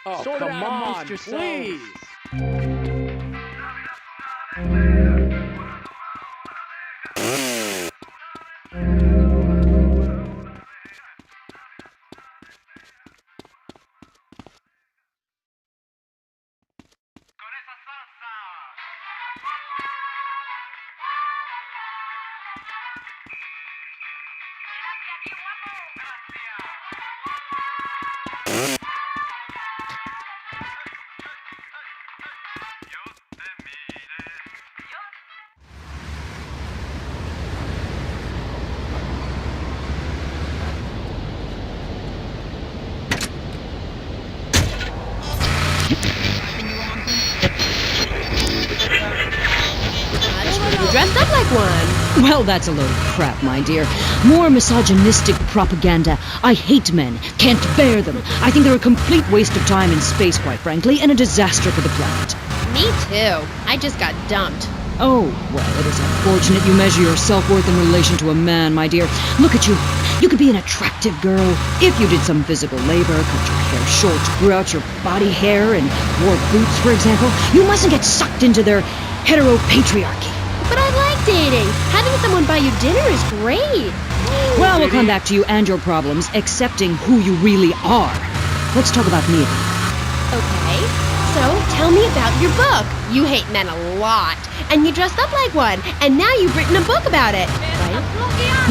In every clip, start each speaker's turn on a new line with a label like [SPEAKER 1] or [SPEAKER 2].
[SPEAKER 1] Oh, come on, please!
[SPEAKER 2] You dressed up like one.
[SPEAKER 3] Well, that's a load of crap, my dear. More misogynistic propaganda. I hate men. Can't bear them. I think they're a complete waste of time in space, quite frankly, and a disaster for the planet.
[SPEAKER 2] Me too. I just got dumped.
[SPEAKER 3] Oh, well, it is unfortunate you measure your self-worth in relation to a man, my dear. Look at you. You could be an attractive girl if you did some physical labor, cut your hair short, grew out your body hair, and wore boots, for example. You mustn't get sucked into their heteropatriarchy.
[SPEAKER 2] But I like dating. Having someone buy you dinner is great.
[SPEAKER 3] Well, we'll come back to you and your problems, accepting who you really are. Let's talk about me.
[SPEAKER 2] Okay. So, tell me about your book. You hate men a lot, and you dressed up like one, and now you've written a book about it, right?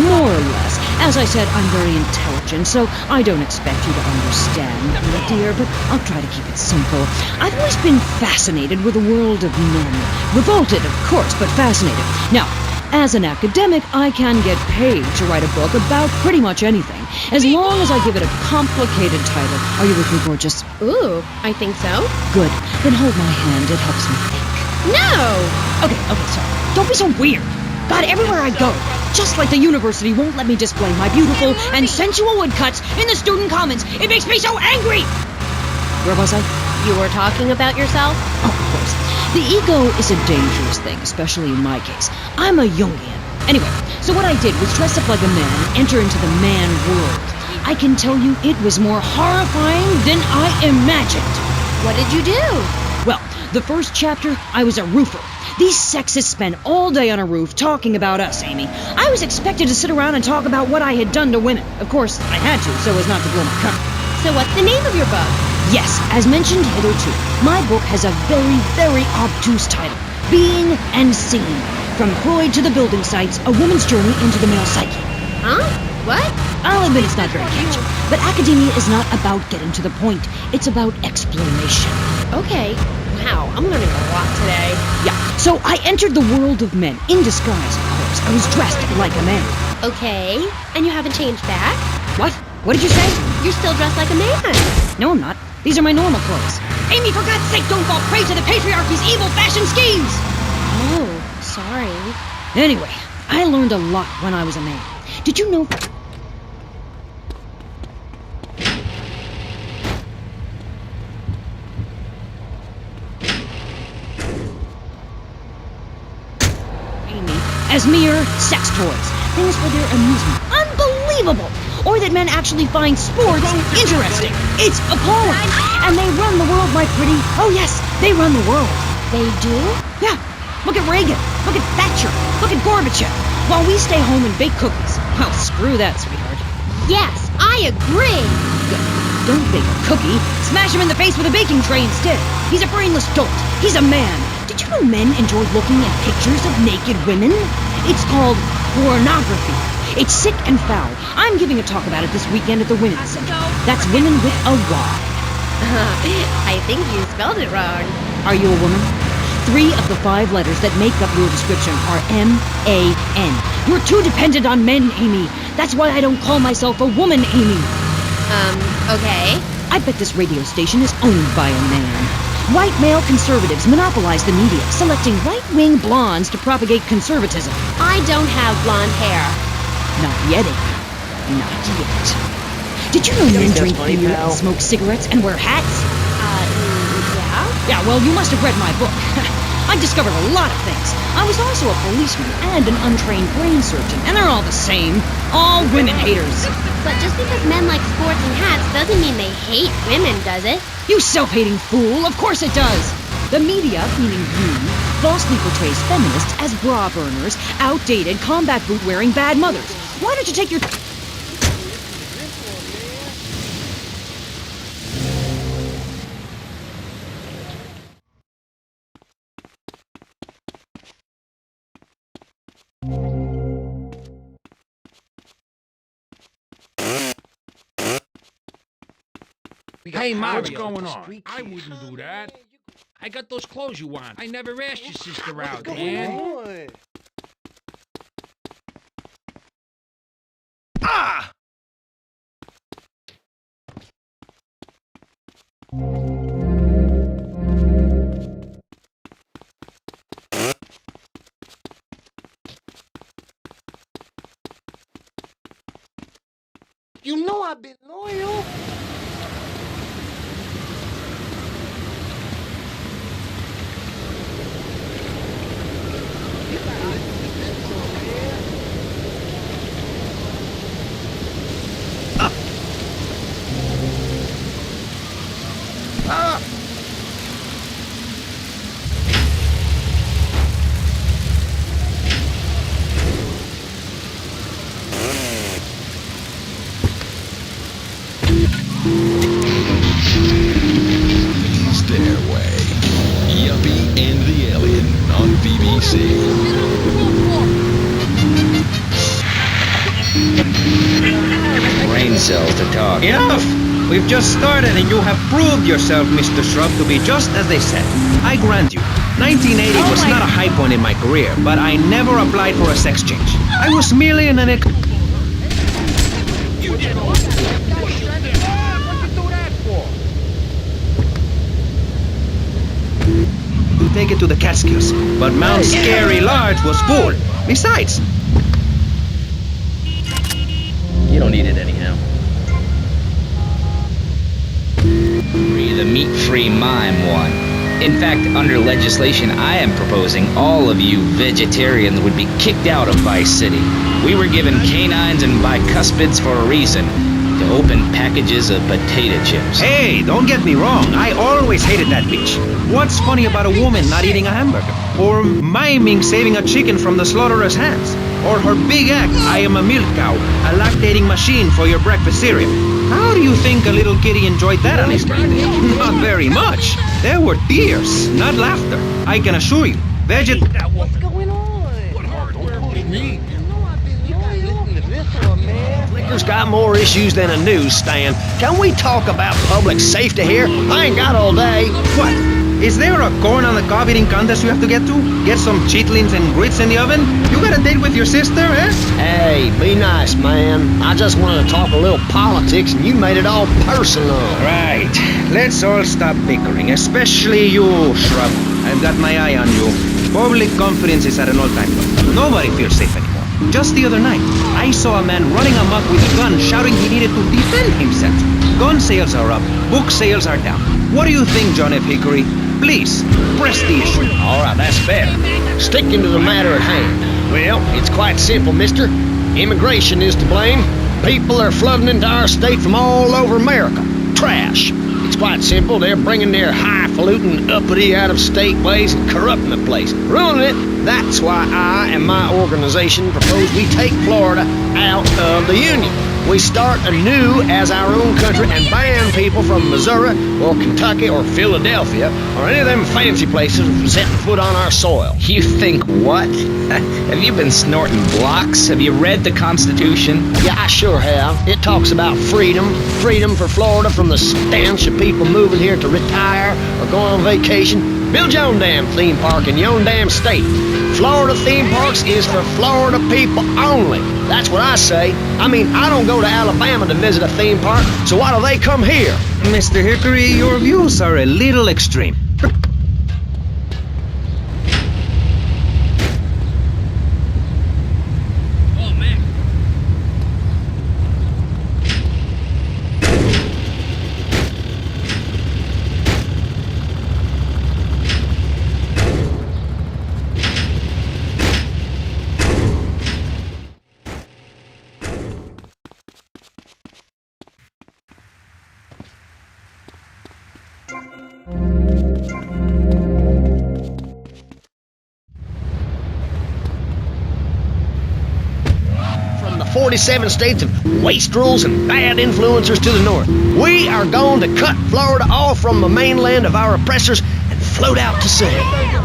[SPEAKER 3] More or less. As I said, I'm very intelligent, so I don't expect you to understand, my dear, but I'll try to keep it simple. I've always been fascinated with the world of men. Revolted, of course, but fascinated. Now, as an academic, I can get paid to write a book about pretty much anything, as long as I give it a complicated title. Are you with me, gorgeous?
[SPEAKER 2] Ooh, I think so.
[SPEAKER 3] Good. Then hold my hand. It helps me think.
[SPEAKER 2] No!
[SPEAKER 3] Okay, sorry. Don't be so weird. God, everywhere I go, just like the university won't let me display my beautiful and sensual woodcuts in the student commons. It makes me so angry! Where was I?
[SPEAKER 2] You were talking about yourself?
[SPEAKER 3] Oh, of course. The ego is a dangerous thing, especially in my case. I'm a Jungian. Anyway, so what I did was dress up like a man and enter into the man world. I can tell you it was more horrifying than I imagined.
[SPEAKER 2] What did you do?
[SPEAKER 3] Well, the first chapter, I was a roofer. These sexists spend all day on a roof talking about us, Amy. I was expected to sit around and talk about what I had done to women. Of course, I had to, so as not to blow my cover.
[SPEAKER 2] So what's the name of your book?
[SPEAKER 3] Yes, as mentioned hitherto, my book has a very, very obtuse title. Being and Seeing. From Freud to the building sites, a woman's journey into the male psyche.
[SPEAKER 2] Huh? What?
[SPEAKER 3] I'll admit it's not very catchy, but academia is not about getting to the point. It's about exploration.
[SPEAKER 2] Okay. Wow, I'm learning a lot today.
[SPEAKER 3] Yeah, so I entered the world of men, in disguise, of course. I was dressed like a man.
[SPEAKER 2] Okay, and you haven't changed back?
[SPEAKER 3] What? What did you say?
[SPEAKER 2] You're still dressed like a man.
[SPEAKER 3] No, I'm not. These are my normal clothes. Amy, for God's sake, don't fall prey to the patriarchy's evil fashion schemes!
[SPEAKER 2] Oh, sorry.
[SPEAKER 3] Anyway, I learned a lot when I was a man. Did you know... as mere sex toys. Things for their amusement. Unbelievable! Or that men actually find sports interesting. It's appalling. And they run the world, my pretty. Oh yes, they run the world.
[SPEAKER 2] They do?
[SPEAKER 3] Yeah. Look at Reagan. Look at Thatcher. Look at Gorbachev. While we stay home and bake cookies. Well, screw that, sweetheart.
[SPEAKER 2] Yes, I agree.
[SPEAKER 3] Good. Don't bake a cookie. Smash him in the face with a baking tray instead. He's a brainless dolt. He's a man. Did you know men enjoy looking at pictures of naked women? It's called pornography. It's sick and foul. I'm giving a talk about it this weekend at the Women's Center. That's women with a Y.
[SPEAKER 2] I think you spelled it wrong.
[SPEAKER 3] Are you a woman? 3 of the 5 letters that make up your description are M-A-N. You're too dependent on men, Amy. That's why I don't call myself a woman, Amy.
[SPEAKER 2] Okay.
[SPEAKER 3] I bet this radio station is owned by a man. White male conservatives monopolize the media, selecting right-wing blondes to propagate conservatism.
[SPEAKER 2] I don't have blonde hair.
[SPEAKER 3] Not yet, Amy. Not yet. Did you know men
[SPEAKER 1] that's
[SPEAKER 3] drink
[SPEAKER 1] funny,
[SPEAKER 3] beer
[SPEAKER 1] pal.
[SPEAKER 3] and smoke cigarettes and wear hats?
[SPEAKER 2] Yeah?
[SPEAKER 3] Yeah, well, you must have read my book. I discovered a lot of things. I was also a policeman and an untrained brain surgeon, and they're all the same. All women haters.
[SPEAKER 2] But just because men like sports and hats doesn't mean they hate women, does it?
[SPEAKER 3] You self-hating fool, of course it does. The media, meaning you, falsely portrays feminists as bra burners, outdated, combat boot-wearing bad mothers. Why don't you take your...
[SPEAKER 1] Hey, Mario, what's going on? I wouldn't do that. I got those clothes you want. I never asked your sister out, man.
[SPEAKER 4] Ah!
[SPEAKER 5] You know I've been loyal.
[SPEAKER 4] Stairway. Yuppie and the Alien on BBC.
[SPEAKER 6] Brain cells to talk.
[SPEAKER 7] Enough! We've just started and you have proved yourself, Mr. Shrub, to be just as they said. I grant you, 1980 was not a high point in my career, but I never applied for a sex change. I was merely in an
[SPEAKER 1] You did all that. What'd you do that for?
[SPEAKER 7] to take it to the Catskills, but Mount Scary Large was full. Besides,
[SPEAKER 6] You don't need it anyhow. Free the meat-free mime one. In fact, under legislation I am proposing, all of you vegetarians would be kicked out of Vice City. We were given canines and bicuspids for a reason. To open packages of potato chips.
[SPEAKER 7] hey, don't get me wrong, I always hated that bitch. What's funny about a woman not eating a hamburger? Or miming saving a chicken from the slaughteurer's hands? Or her big act, I am a milk cow, a lactating machine for your breakfast cereal. How do you think a little kitty enjoyed that on his birthday? Not very much. There were tears, not laughter. I can assure you.
[SPEAKER 5] What's going on?
[SPEAKER 1] What hardware do you need?
[SPEAKER 5] You know I've been loyal. Listen to this one, man.
[SPEAKER 8] Liquor's got more issues than a newsstand. Can we talk about public safety here? I ain't got all day.
[SPEAKER 7] What? Is there a corn on the cob eating contest you have to get to? Get some chitlins and grits in the oven? You got a date with your sister, eh?
[SPEAKER 8] Hey, be nice, man. I just wanted to talk a little politics and you made it all personal.
[SPEAKER 7] Right. Let's all stop bickering, especially you, Shrub. I've got my eye on you. Public confidence is at an all-time low. Nobody feels safe anymore. Just the other night, I saw a man running amok with a gun shouting he needed to defend himself. Gun sales are up, book sales are down. What do you think, John F. Hickory? Please, press the issue.
[SPEAKER 8] All right, that's better. Sticking to the matter at hand. Well, it's quite simple, mister. Immigration is to blame. People are flooding into our state from all over America. Trash. It's quite simple. They're bringing their highfalutin, uppity, out-of-state ways and corrupting the place. Ruining it. That's why I and my organization propose we take Florida out of the Union. We start anew as our own country and ban people from Missouri or Kentucky or Philadelphia or any of them fancy places from setting foot on our soil.
[SPEAKER 6] You think what? Have you been snorting blocks? Have you read the Constitution?
[SPEAKER 8] Yeah, I sure have. It talks about freedom. Freedom for Florida from the stench of people moving here to retire or go on vacation. Build your own damn theme park in your own damn state. Florida theme parks is for Florida people only. That's what I say. I mean, I don't go to Alabama to visit a theme park, so why do they come here?
[SPEAKER 7] Mr. Hickory, your views are a little extreme.
[SPEAKER 8] 47 states of wastrels and bad influencers to the north. We are going to cut Florida off from the mainland of our oppressors and float out to sea.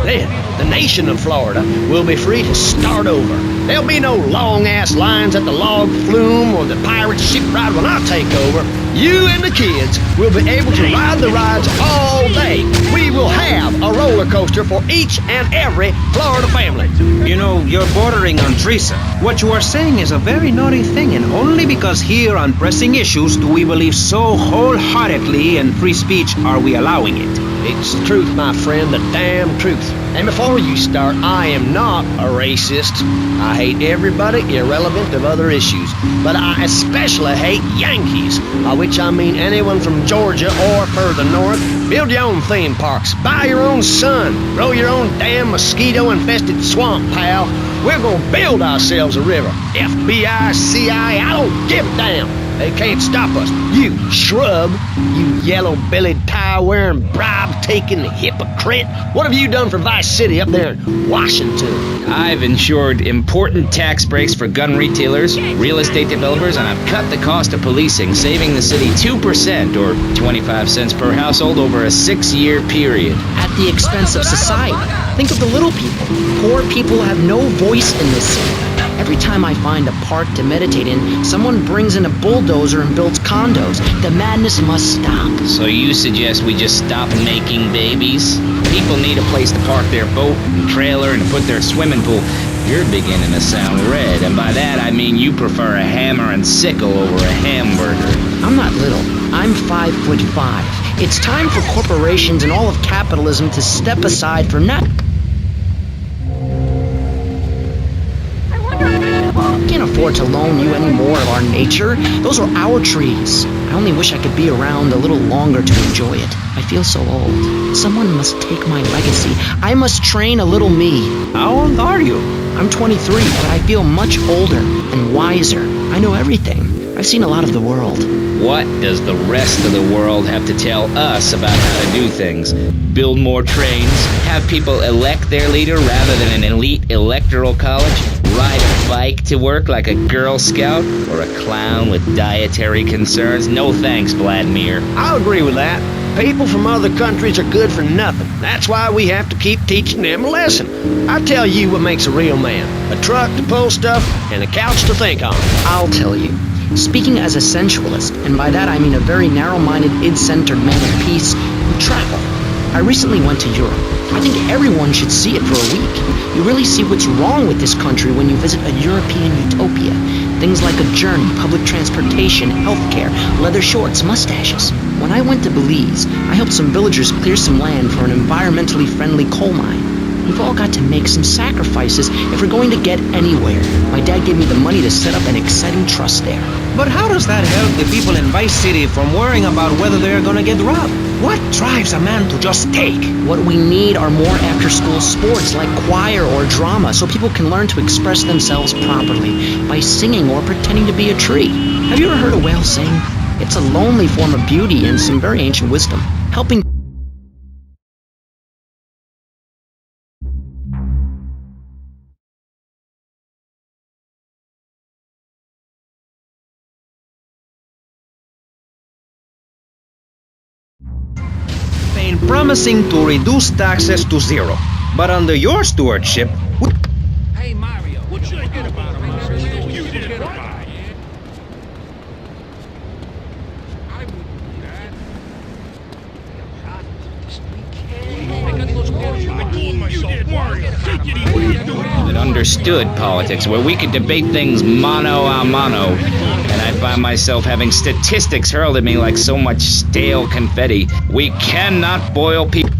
[SPEAKER 8] Then, the nation of Florida will be free to start over. There'll be no long-ass lines at the log flume or the pirate shipwright when I take over. You and the kids will be able to ride the rides all day. We will have a roller coaster for each and every Florida family.
[SPEAKER 7] You know, you're bordering on treason. What you are saying is a very naughty thing, and only because here on pressing issues do we believe so wholeheartedly in free speech are we allowing it.
[SPEAKER 8] It's the truth, my friend, the damn truth. And before you start, I am not a racist. I hate everybody irrelevant of other issues. But I especially hate Yankees, by which I mean anyone from Georgia or further north. Build your own theme parks, buy your own sun, grow your own damn mosquito-infested swamp, pal. We're gonna build ourselves a river. FBI, CIA, I don't give a damn. They can't stop us. You shrub, you yellow-bellied, tie-wearing, bribe-taking hypocrite. What have you done for Vice City up there in Washington?
[SPEAKER 6] I've ensured important tax breaks for gun retailers, real estate developers, and I've cut the cost of policing, saving the city 2% or 25 cents per household over a 6-year period.
[SPEAKER 9] At the expense of society. Think of the little people. Poor people have no voice in this city. Every time I find a park to meditate in, someone brings in a bulldozer and builds condos. The madness must stop.
[SPEAKER 6] So you suggest we just stop making babies? People need a place to park their boat and trailer and put their swimming pool. You're beginning to sound red, and by that I mean you prefer a hammer and sickle over a hamburger.
[SPEAKER 9] I'm not little. I'm 5'5". It's time for corporations and all of capitalism to step aside for now. I can't afford to loan you any more of our nature. Those are our trees. I only wish I could be around a little longer to enjoy it. I feel so old. Someone must take my legacy. I must train a little me.
[SPEAKER 7] How old are you?
[SPEAKER 9] I'm 23, but I feel much older and wiser. I know everything. I've seen a lot of the world.
[SPEAKER 6] What does the rest of the world have to tell us about how to do things? Build more trains? Have people elect their leader rather than an elite electoral college? Ride a bike to work like a Girl Scout? Or a clown with dietary concerns? No thanks, Vladimir.
[SPEAKER 8] I'll agree with that. People from other countries are good for nothing. That's why we have to keep teaching them a lesson. I tell you what makes a real man. A truck to pull stuff and a couch to think on.
[SPEAKER 9] I'll tell you. Speaking as a sensualist, and by that I mean a very narrow-minded, id-centered man of peace, who travel. I recently went to Europe. I think everyone should see it for a week. You really see what's wrong with this country when you visit a European utopia. Things like a journey, public transportation, healthcare, leather shorts, mustaches. When I went to Belize, I helped some villagers clear some land for an environmentally friendly coal mine. We've all got to make some sacrifices if we're going to get anywhere. My dad gave me the money to set up an exciting trust there.
[SPEAKER 7] But how does that help the people in Vice City from worrying about whether they're gonna get robbed? What drives a man to just take?
[SPEAKER 9] What we need are more after-school sports like choir or drama so people can learn to express themselves properly by singing or pretending to be a tree. Have you ever heard a whale sing? It's a lonely form of beauty and some very ancient wisdom, helping
[SPEAKER 7] promising to reduce taxes to zero. But under your stewardship...
[SPEAKER 1] Hey, Mario, what should I get about him, Mario? You did it right. I wouldn't do that. I got those clothes you were doing myself, Mario. Take it easy. What are you doing?
[SPEAKER 6] That understood politics, where we could debate things mano a mano, and I find myself having statistics hurled at me like so much stale confetti. We cannot boil people.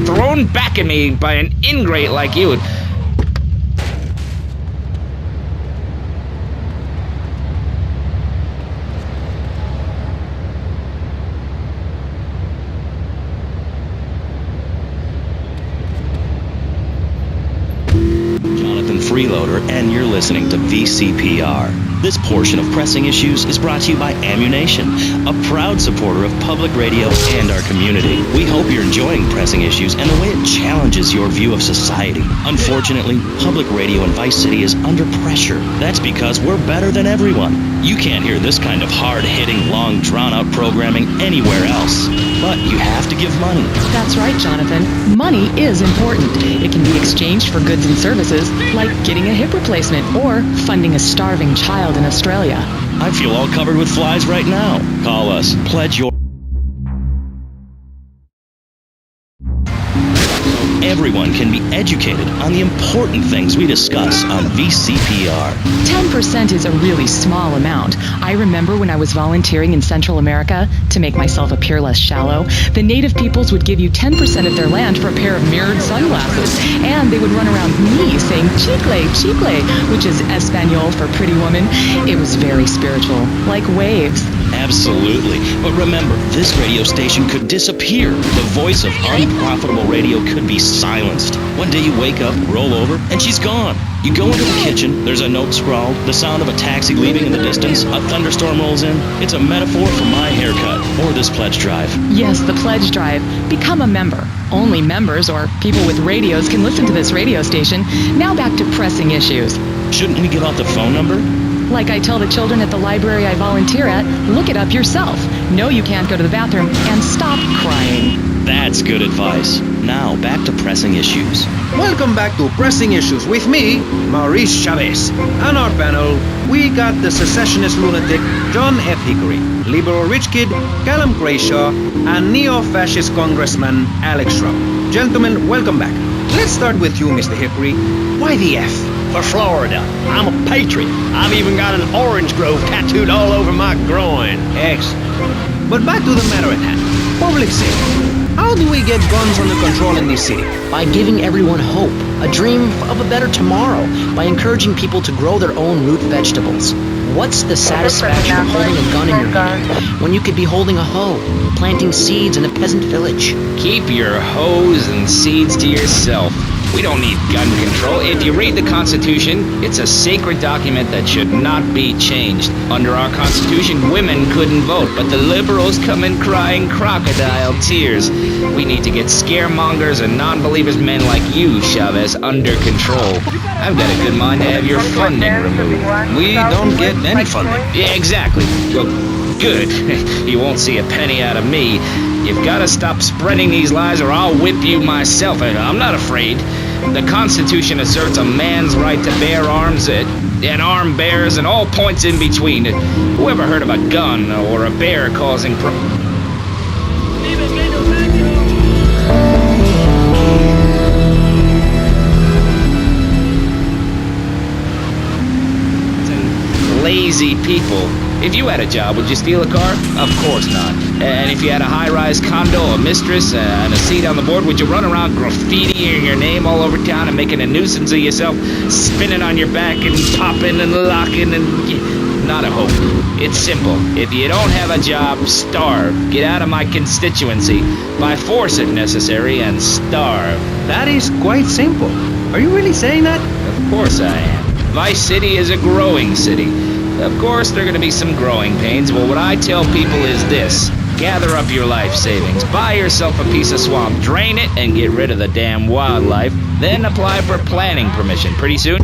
[SPEAKER 6] Thrown back at me by an ingrate like you.
[SPEAKER 10] freeloader, and you're listening to VCPR. This portion of Pressing Issues is brought to you by Ammunition, a proud supporter of public radio and our community. We hope you're enjoying Pressing Issues and the way it challenges your view of society. Unfortunately, public radio in Vice City is under pressure. That's because we're better than everyone. You can't hear this kind of hard-hitting, long, drawn-out programming anywhere else. But you have to give money.
[SPEAKER 11] That's right, Jonathan. Money is important. It can be exchanged for goods and services, like getting a hip replacement or funding a starving child in Australia.
[SPEAKER 10] I feel all covered with flies right now. Call us. Pledge your... Everyone can be educated on the important things we discuss on VCPR.
[SPEAKER 11] 10% is a really small amount. I remember when I was volunteering in Central America, to make myself appear less shallow, the native peoples would give you 10% of their land for a pair of mirrored sunglasses, and they would run around me saying chicle, chicle, which is Espanol for pretty woman. It was very spiritual, like waves.
[SPEAKER 10] Absolutely. But remember, this radio station could disappear. The voice of unprofitable radio could be silenced. One day you wake up, roll over, and she's gone. You go into the kitchen, there's a note scrawled, the sound of a taxi leaving in the distance, a thunderstorm rolls in. It's a metaphor for my haircut, or this pledge drive.
[SPEAKER 11] Yes, the pledge drive. Become a member. Only members or people with radios can listen to this radio station. Now back to Pressing Issues.
[SPEAKER 10] Shouldn't we give out the phone number?
[SPEAKER 11] Like I tell the children at the library I volunteer at, look it up yourself. No, you can't go to the bathroom, and stop crying.
[SPEAKER 10] That's good advice. Now, back to Pressing Issues.
[SPEAKER 7] Welcome back to Pressing Issues with me, Maurice Chavez. On our panel, we got the secessionist lunatic John F. Hickory, liberal rich kid Callum Grayshaw, and neo-fascist congressman Alex Schraub. Gentlemen, welcome back. Let's start with you, Mr. Hickory. Why the F?
[SPEAKER 8] For Florida. I'm a patriot. I've even got an orange grove tattooed all over my groin.
[SPEAKER 7] Excellent. But back to the matter at hand. Public safety. How do we get guns under control in this city?
[SPEAKER 9] By giving everyone hope, a dream of a better tomorrow, by encouraging people to grow their own root vegetables. What's the satisfaction of holding a gun in your hand when you could be holding a hoe, planting seeds in a peasant village?
[SPEAKER 6] Keep your hoes and seeds to yourself. We don't need gun control. If you read the Constitution, it's a sacred document that should not be changed. Under our Constitution, women couldn't vote, but the liberals come in crying crocodile tears. We need to get scaremongers and non-believers men like you, Chavez, under control. I've got a good mind to have your funding removed.
[SPEAKER 7] We don't get any funding.
[SPEAKER 6] Yeah, exactly. Well, good. You won't see a penny out of me. You've got to stop spreading these lies or I'll whip you myself. I'm not afraid. The Constitution asserts a man's right to bear arms and arm bearers and all points in between. Who ever heard of a gun or a bear causing lazy people? If you had a job, would you steal a car? Of course not. And if you had a high-rise condo, a mistress, and a seat on the board, would you run around graffitiing your name all over town and making a nuisance of yourself, spinning on your back and popping and locking and... Not a hope. It's simple. If you don't have a job, starve. Get out of my constituency. By force if necessary, and starve.
[SPEAKER 7] That is quite simple. Are you really saying that?
[SPEAKER 6] Of course I am. Vice City is a growing city. Of course, there are going to be some growing pains. Well, what I tell people is this. Gather up your life savings. Buy yourself a piece of swamp. Drain it and get rid of the damn wildlife. Then apply for planning permission. Pretty soon...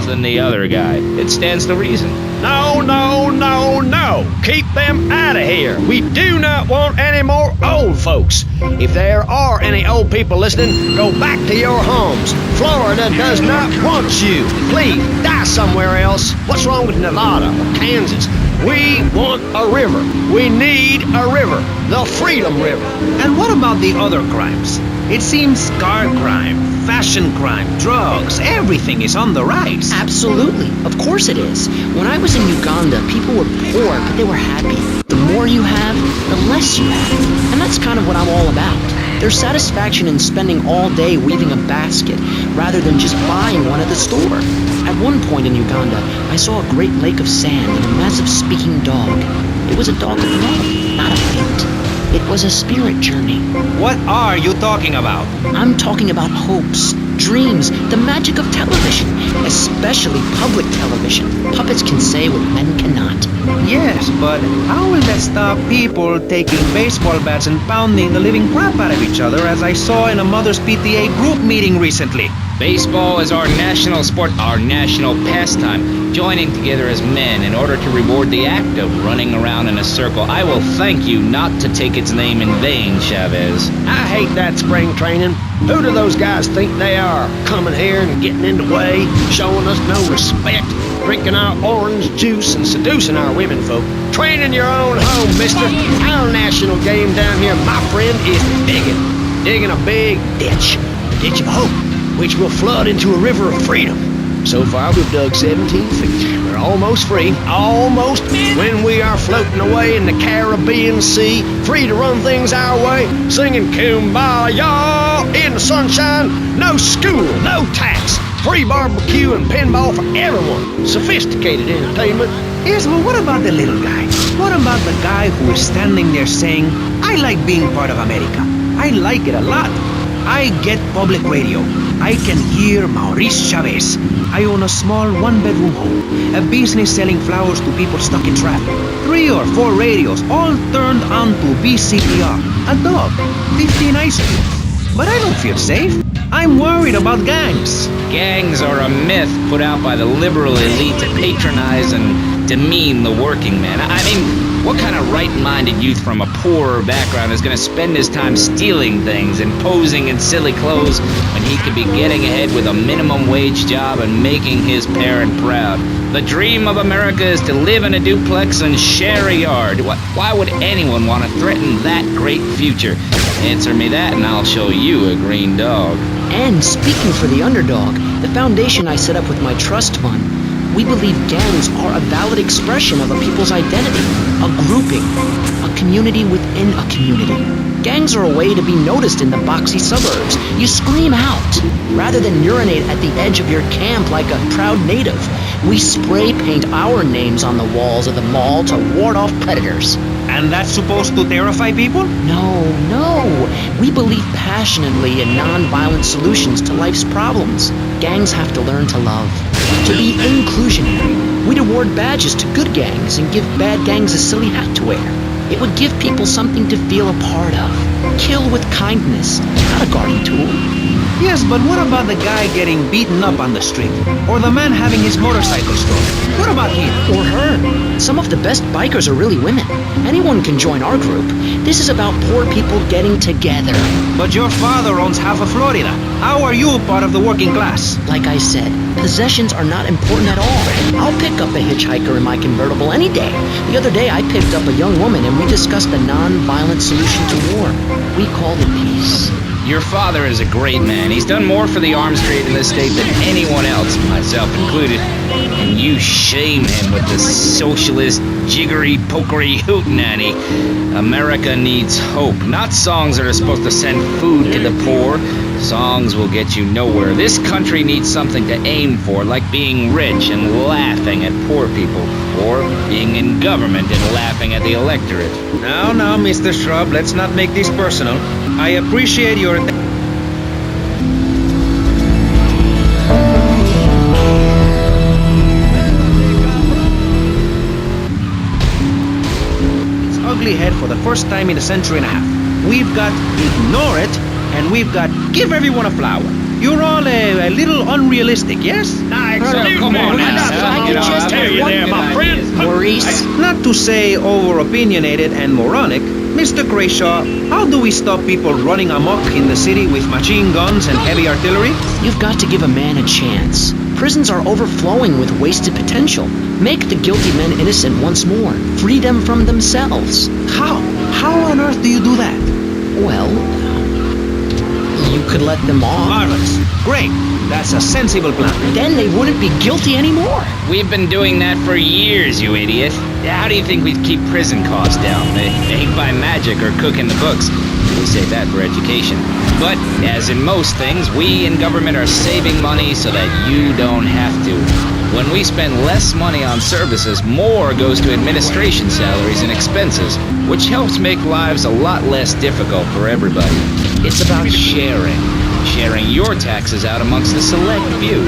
[SPEAKER 6] than the other guy. It stands to reason.
[SPEAKER 8] No, no, no, no! Keep them out of here! We do not want any more old folks. If there are any old people listening, go back to your homes. Florida does not want you. Please, die somewhere else. What's wrong with Nevada or Kansas? We want a river. We need a river. The Freedom River.
[SPEAKER 7] And what about the other crimes? It seems car crime, fashion crime, drugs, everything is on the rise.
[SPEAKER 9] Absolutely. Of course it is. When I was in Uganda, people were poor, but they were happy. The more you have, the less you have. And that's kind of what I'm all about. There's satisfaction in spending all day weaving a basket, rather than just buying one at the store. At one point in Uganda, I saw a great lake of sand and a massive speaking dog. It was a dog of love, not of hate. It was a spirit journey.
[SPEAKER 7] What are you talking about?
[SPEAKER 9] I'm talking about hopes, dreams, the magic of television, especially public television. Puppets can say what men cannot.
[SPEAKER 7] Yes, but how will that stop people taking baseball bats and pounding the living crap out of each other, as I saw in a Mother's PTA group meeting recently?
[SPEAKER 6] Baseball is our national sport, our national pastime, joining together as men in order to reward the act of running around in a circle. I will thank you not to take its name in vain, Chavez.
[SPEAKER 8] I hate that spring training. Who do those guys think they are? Coming here and getting in the way, showing us no respect, drinking our orange juice and seducing our women folk. Train in your own home, mister. Our national game down here, my friend, is digging a big ditch. A ditch of hope, which will flood into a river of freedom. So far, we've dug 17 feet. We're almost free, almost, when we are floating away in the Caribbean Sea, free to run things our way, singing Kumbaya in the sunshine. No school, no tax, free barbecue and pinball for everyone. Sophisticated entertainment.
[SPEAKER 7] Yes, well, what about the little guy? What about the guy who is standing there saying, I like being part of America. I like it a lot. I get public radio. I can hear Maurice Chavez. I own a small one-bedroom home, a business selling flowers to people stuck in traffic. 3 or 4 radios, all turned on to VCPR. A dog, 15 ice creams. But I don't feel safe. I'm worried about gangs.
[SPEAKER 6] Gangs are a myth put out by the liberal elite to patronize and demean the working man. I mean, what kind of right-minded youth from a poorer background is going to spend his time stealing things and posing in silly clothes when he could be getting ahead with a minimum wage job and making his parent proud? The dream of America is to live in a duplex and share a yard. Why would anyone want to threaten that great future? Answer me that and I'll show you a green dog.
[SPEAKER 9] And speaking for the underdog, the foundation I set up with my trust fund, we believe gangs are a valid expression of a people's identity, a grouping, a community within a community. Gangs are a way to be noticed in the boxy suburbs. You scream out, rather than urinate at the edge of your camp like a proud native. We spray paint our names on the walls of the mall to ward off predators.
[SPEAKER 7] And that's supposed to terrify people?
[SPEAKER 9] No. We believe passionately in non-violent solutions to life's problems. Gangs have to learn to love, to be inclusionary. We'd award badges to good gangs and give bad gangs a silly hat to wear. It would give people something to feel a part of. Kill with kindness, not a guarding tool.
[SPEAKER 7] Yes, but what about the guy getting beaten up on the street? Or the man having his motorcycle stolen? What about him?
[SPEAKER 9] Or her. Some of the best bikers are really women. Anyone can join our group. This is about poor people getting together.
[SPEAKER 7] But your father owns half of Florida. How are you part of the working class?
[SPEAKER 9] Like I said, possessions are not important at all. I'll pick up a hitchhiker in my convertible any day. The other day I picked up a young woman and we discussed a non-violent solution to war. We called it peace.
[SPEAKER 6] Your father is a great man. He's done more for the arms trade in this state than anyone else, myself included. And you shame him with this socialist, jiggery, pokery hootenanny. America needs hope, not songs that are supposed to send food to the poor. Songs will get you nowhere. This country needs something to aim for, like being rich and laughing at poor people, or being in government and laughing at the electorate.
[SPEAKER 7] Now, Mr. Shrub, let's not make this personal. I appreciate your... It's ugly head for the first time in a century and a half. We've got ignore it, and we've got give everyone a flower. You're all a little unrealistic, yes?
[SPEAKER 6] Come on now.
[SPEAKER 8] I just tell you there, my friend.
[SPEAKER 9] Maurice.
[SPEAKER 7] Not to say over-opinionated and moronic, Mr. Crayshaw, how do we stop people running amok in the city with machine guns and heavy artillery?
[SPEAKER 9] You've got to give a man a chance. Prisons are overflowing with wasted potential. Make the guilty men innocent once more. Free them from themselves.
[SPEAKER 7] How? How on earth do you do that?
[SPEAKER 9] Well, you could let them off.
[SPEAKER 7] Marvelous. Great. That's a sensible plan.
[SPEAKER 9] Then they wouldn't be guilty anymore.
[SPEAKER 6] We've been doing that for years, you idiot. How do you think we'd keep prison costs down? They ain't by magic or cooking the books. We save that for education. But, as in most things, we in government are saving money so that you don't have to. When we spend less money on services, more goes to administration salaries and expenses, which helps make lives a lot less difficult for everybody. It's about sharing. Sharing your taxes out amongst a select few.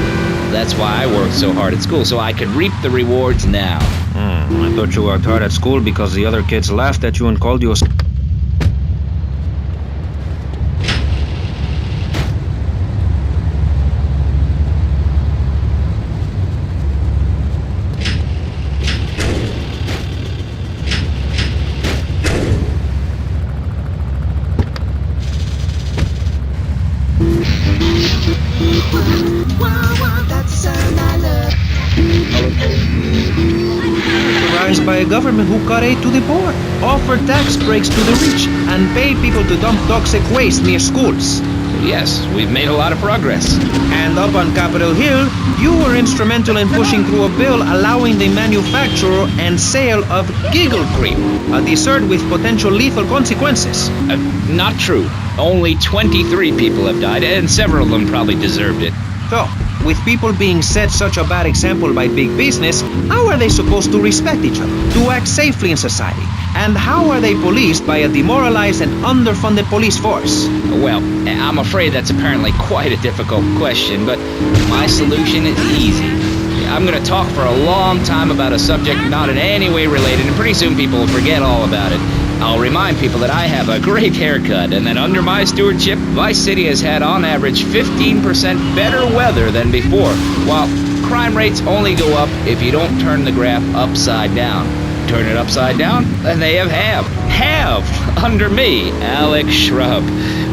[SPEAKER 6] That's why I worked so hard at school, so I could reap the rewards now.
[SPEAKER 7] I thought you worked hard at school because the other kids laughed at you and called you a... by a government who cut aid to the poor, offer tax breaks to the rich, and pay people to dump toxic waste near schools.
[SPEAKER 6] Yes, we've made a lot of progress.
[SPEAKER 7] And up on Capitol Hill, you were instrumental in pushing through a bill allowing the manufacture and sale of giggle cream, a dessert with potential lethal consequences.
[SPEAKER 6] Not true. Only 23 people have died, and several of them probably deserved it.
[SPEAKER 7] So, with people being set such a bad example by big business, how are they supposed to respect each other, to act safely in society? And how are they policed by a demoralized and underfunded police force?
[SPEAKER 6] Well, I'm afraid that's apparently quite a difficult question, but my solution is easy. I'm going to talk for a long time about a subject not in any way related, and pretty soon people will forget all about it. I'll remind people that I have a great haircut and that under my stewardship, Vice City has had on average 15% better weather than before, while crime rates only go up if you don't turn the graph upside down. Turn it upside down, and they have under me, Alex Shrub.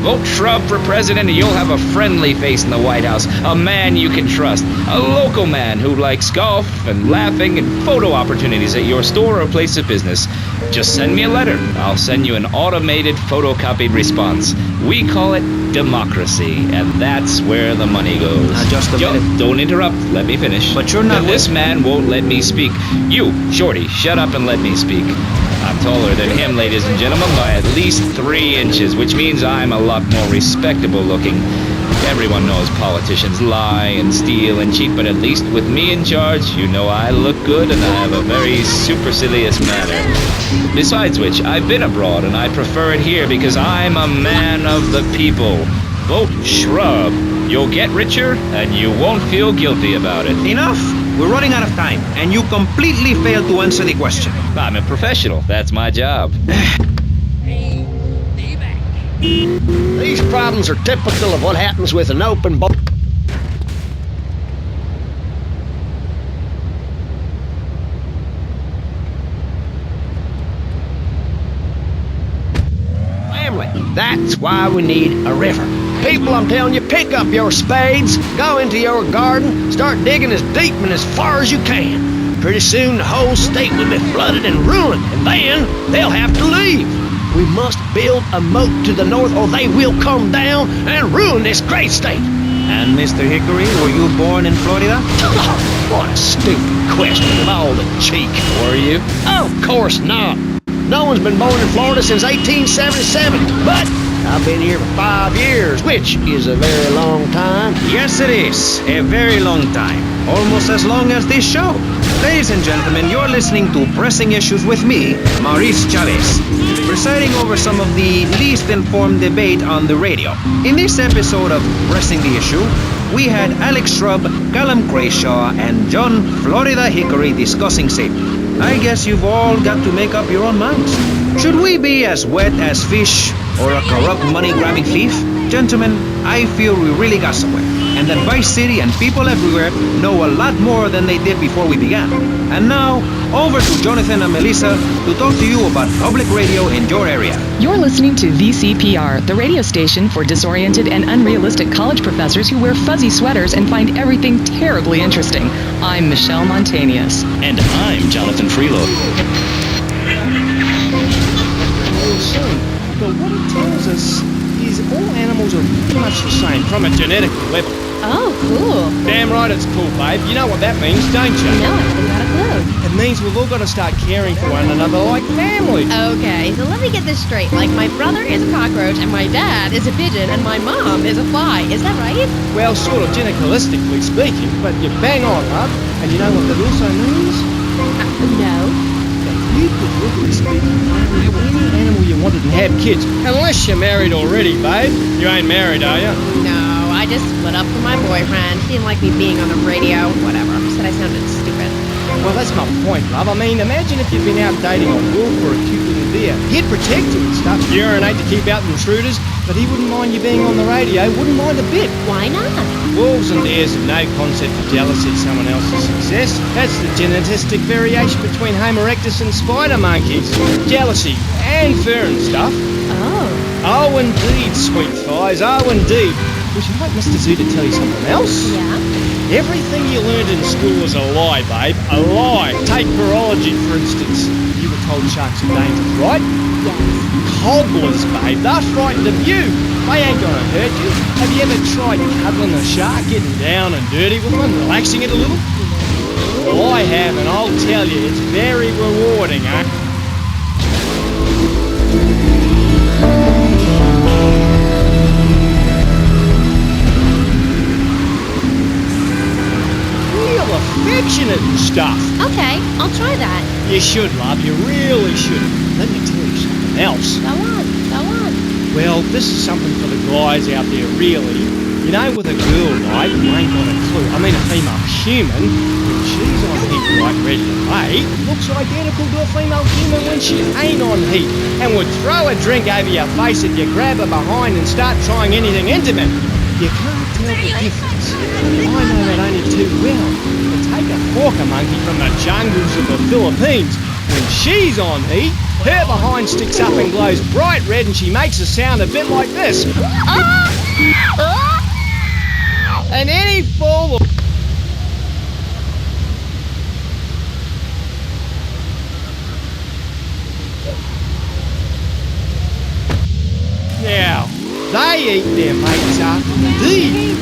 [SPEAKER 6] Vote Shrub for president and you'll have a friendly face in the White House, a man you can trust, a local man who likes golf and laughing and photo opportunities at your store or place of business. Just send me a letter. I'll send you an automated photocopied response. We call it democracy, and that's where the money goes.
[SPEAKER 7] Just a minute.
[SPEAKER 6] Don't interrupt. Let me finish.
[SPEAKER 7] But you're not...
[SPEAKER 6] And this man won't let me speak. You, Shorty, shut up and let me speak. I'm taller than him, ladies and gentlemen, by at least 3 inches, which means I'm a lot more respectable looking. Everyone knows politicians lie and steal and cheat, but at least with me in charge, you know I look good and I have a very supercilious manner. Besides which, I've been abroad and I prefer it here because I'm a man of the people. Vote Shrub. You'll get richer and you won't feel guilty about it.
[SPEAKER 7] Enough! We're running out of time, and you completely failed to answer the question.
[SPEAKER 6] I'm a professional. That's my job.
[SPEAKER 8] These problems are typical of what happens with an open boat. Family. That's why we need a river. People, I'm telling you, pick up your spades, go into your garden, start digging as deep and as far as you can. Pretty soon the whole state will be flooded and ruined, and then they'll have to leave. We must build a moat to the north or they will come down and ruin this great state.
[SPEAKER 7] And Mr. Hickory, were you born in Florida?
[SPEAKER 8] What a stupid question with all the cheek.
[SPEAKER 6] Were you?
[SPEAKER 8] Oh, of course not. No one's been born in Florida since 1877, but I've been here for 5 years, which is a very long time.
[SPEAKER 7] Yes, it is. A very long time. Almost as long as this show. Ladies and gentlemen, you're listening to Pressing Issues with me, Maurice Chavez, presiding over some of the least informed debate on the radio. In this episode of Pressing the Issue, we had Alex Shrub, Callum Crayshaw, and John Florida Hickory discussing safety. I guess you've all got to make up your own minds. Should we be as wet as fish or a corrupt money-grabbing thief? Gentlemen, I feel we really got somewhere, and that Vice City and people everywhere know a lot more than they did before we began. And now, over to Jonathan and Melissa to talk to you about public radio in your area.
[SPEAKER 11] You're listening to VCPR, the radio station for disoriented and unrealistic college professors who wear fuzzy sweaters and find everything terribly interesting. I'm Michelle Montanius.
[SPEAKER 10] And I'm Jonathan Freeload.
[SPEAKER 5] But what it tells us is all animals are pretty much the same from a genetic level.
[SPEAKER 2] Oh, cool.
[SPEAKER 8] Damn right it's cool, babe. You know what that means, don't you?
[SPEAKER 2] No, I haven't got a clue.
[SPEAKER 8] It means we've all got to start caring for one another like family.
[SPEAKER 2] Okay, so let me get this straight. Like, my brother is a cockroach, and my dad is a pigeon, and my mom is a fly. Is that right?
[SPEAKER 8] Well, sort of gynecalistically speaking, but you're bang on, love. And you know what that also means?
[SPEAKER 2] No.
[SPEAKER 8] You could literally speaking have any animal you wanted and have kids. Unless you're married already, babe. You ain't married, are you?
[SPEAKER 2] No, I just split up from my boyfriend. He didn't like me being on the radio. Whatever. Said I sounded stupid.
[SPEAKER 8] Well, that's my point, love. I mean, imagine if you'd been out dating a wolf or a cute little deer. He'd protect you and stuff, urinate to keep out intruders, but he wouldn't mind you being on the radio, wouldn't mind a bit.
[SPEAKER 2] Why not?
[SPEAKER 8] Wolves and deers have no concept of jealousy of someone else's success. That's the genetistic variation between Homo erectus and spider monkeys. Jealousy and fur and stuff.
[SPEAKER 2] Oh.
[SPEAKER 8] Oh, indeed, sweet thighs, oh, indeed. Would you like Mr. Zoo to tell you something else?
[SPEAKER 2] Yeah?
[SPEAKER 8] Everything you learned in school was a lie, babe. A lie. Take virology, for instance. You were told sharks are dangerous, right?
[SPEAKER 2] Yes.
[SPEAKER 8] Cobblers, babe. They're frightened of you. They ain't gonna hurt you. Have you ever tried cuddling a shark, getting down and dirty with one, relaxing it a little? Well, I have, and I'll tell you, it's very rewarding, eh? Affectionate and stuff.
[SPEAKER 2] Okay, I'll try that.
[SPEAKER 8] You should, love. You really should. Let me tell you something else.
[SPEAKER 2] Go on, go on.
[SPEAKER 8] Well, this is something for the guys out there, really. You know, with a girl, right, you ain't got a clue. I mean, a female human, when she's on heat, right, ready to mate, looks identical to a female human when she ain't on heat, and would throw a drink over your face if you grab her behind and start trying anything intimate. You can't tell the difference. I know that only too well. But take a porker monkey from the jungles of the Philippines. When she's on heat, her behind sticks up and glows bright red, and she makes a sound a bit like this. And any fool will... Now, they eat their mates up indeed.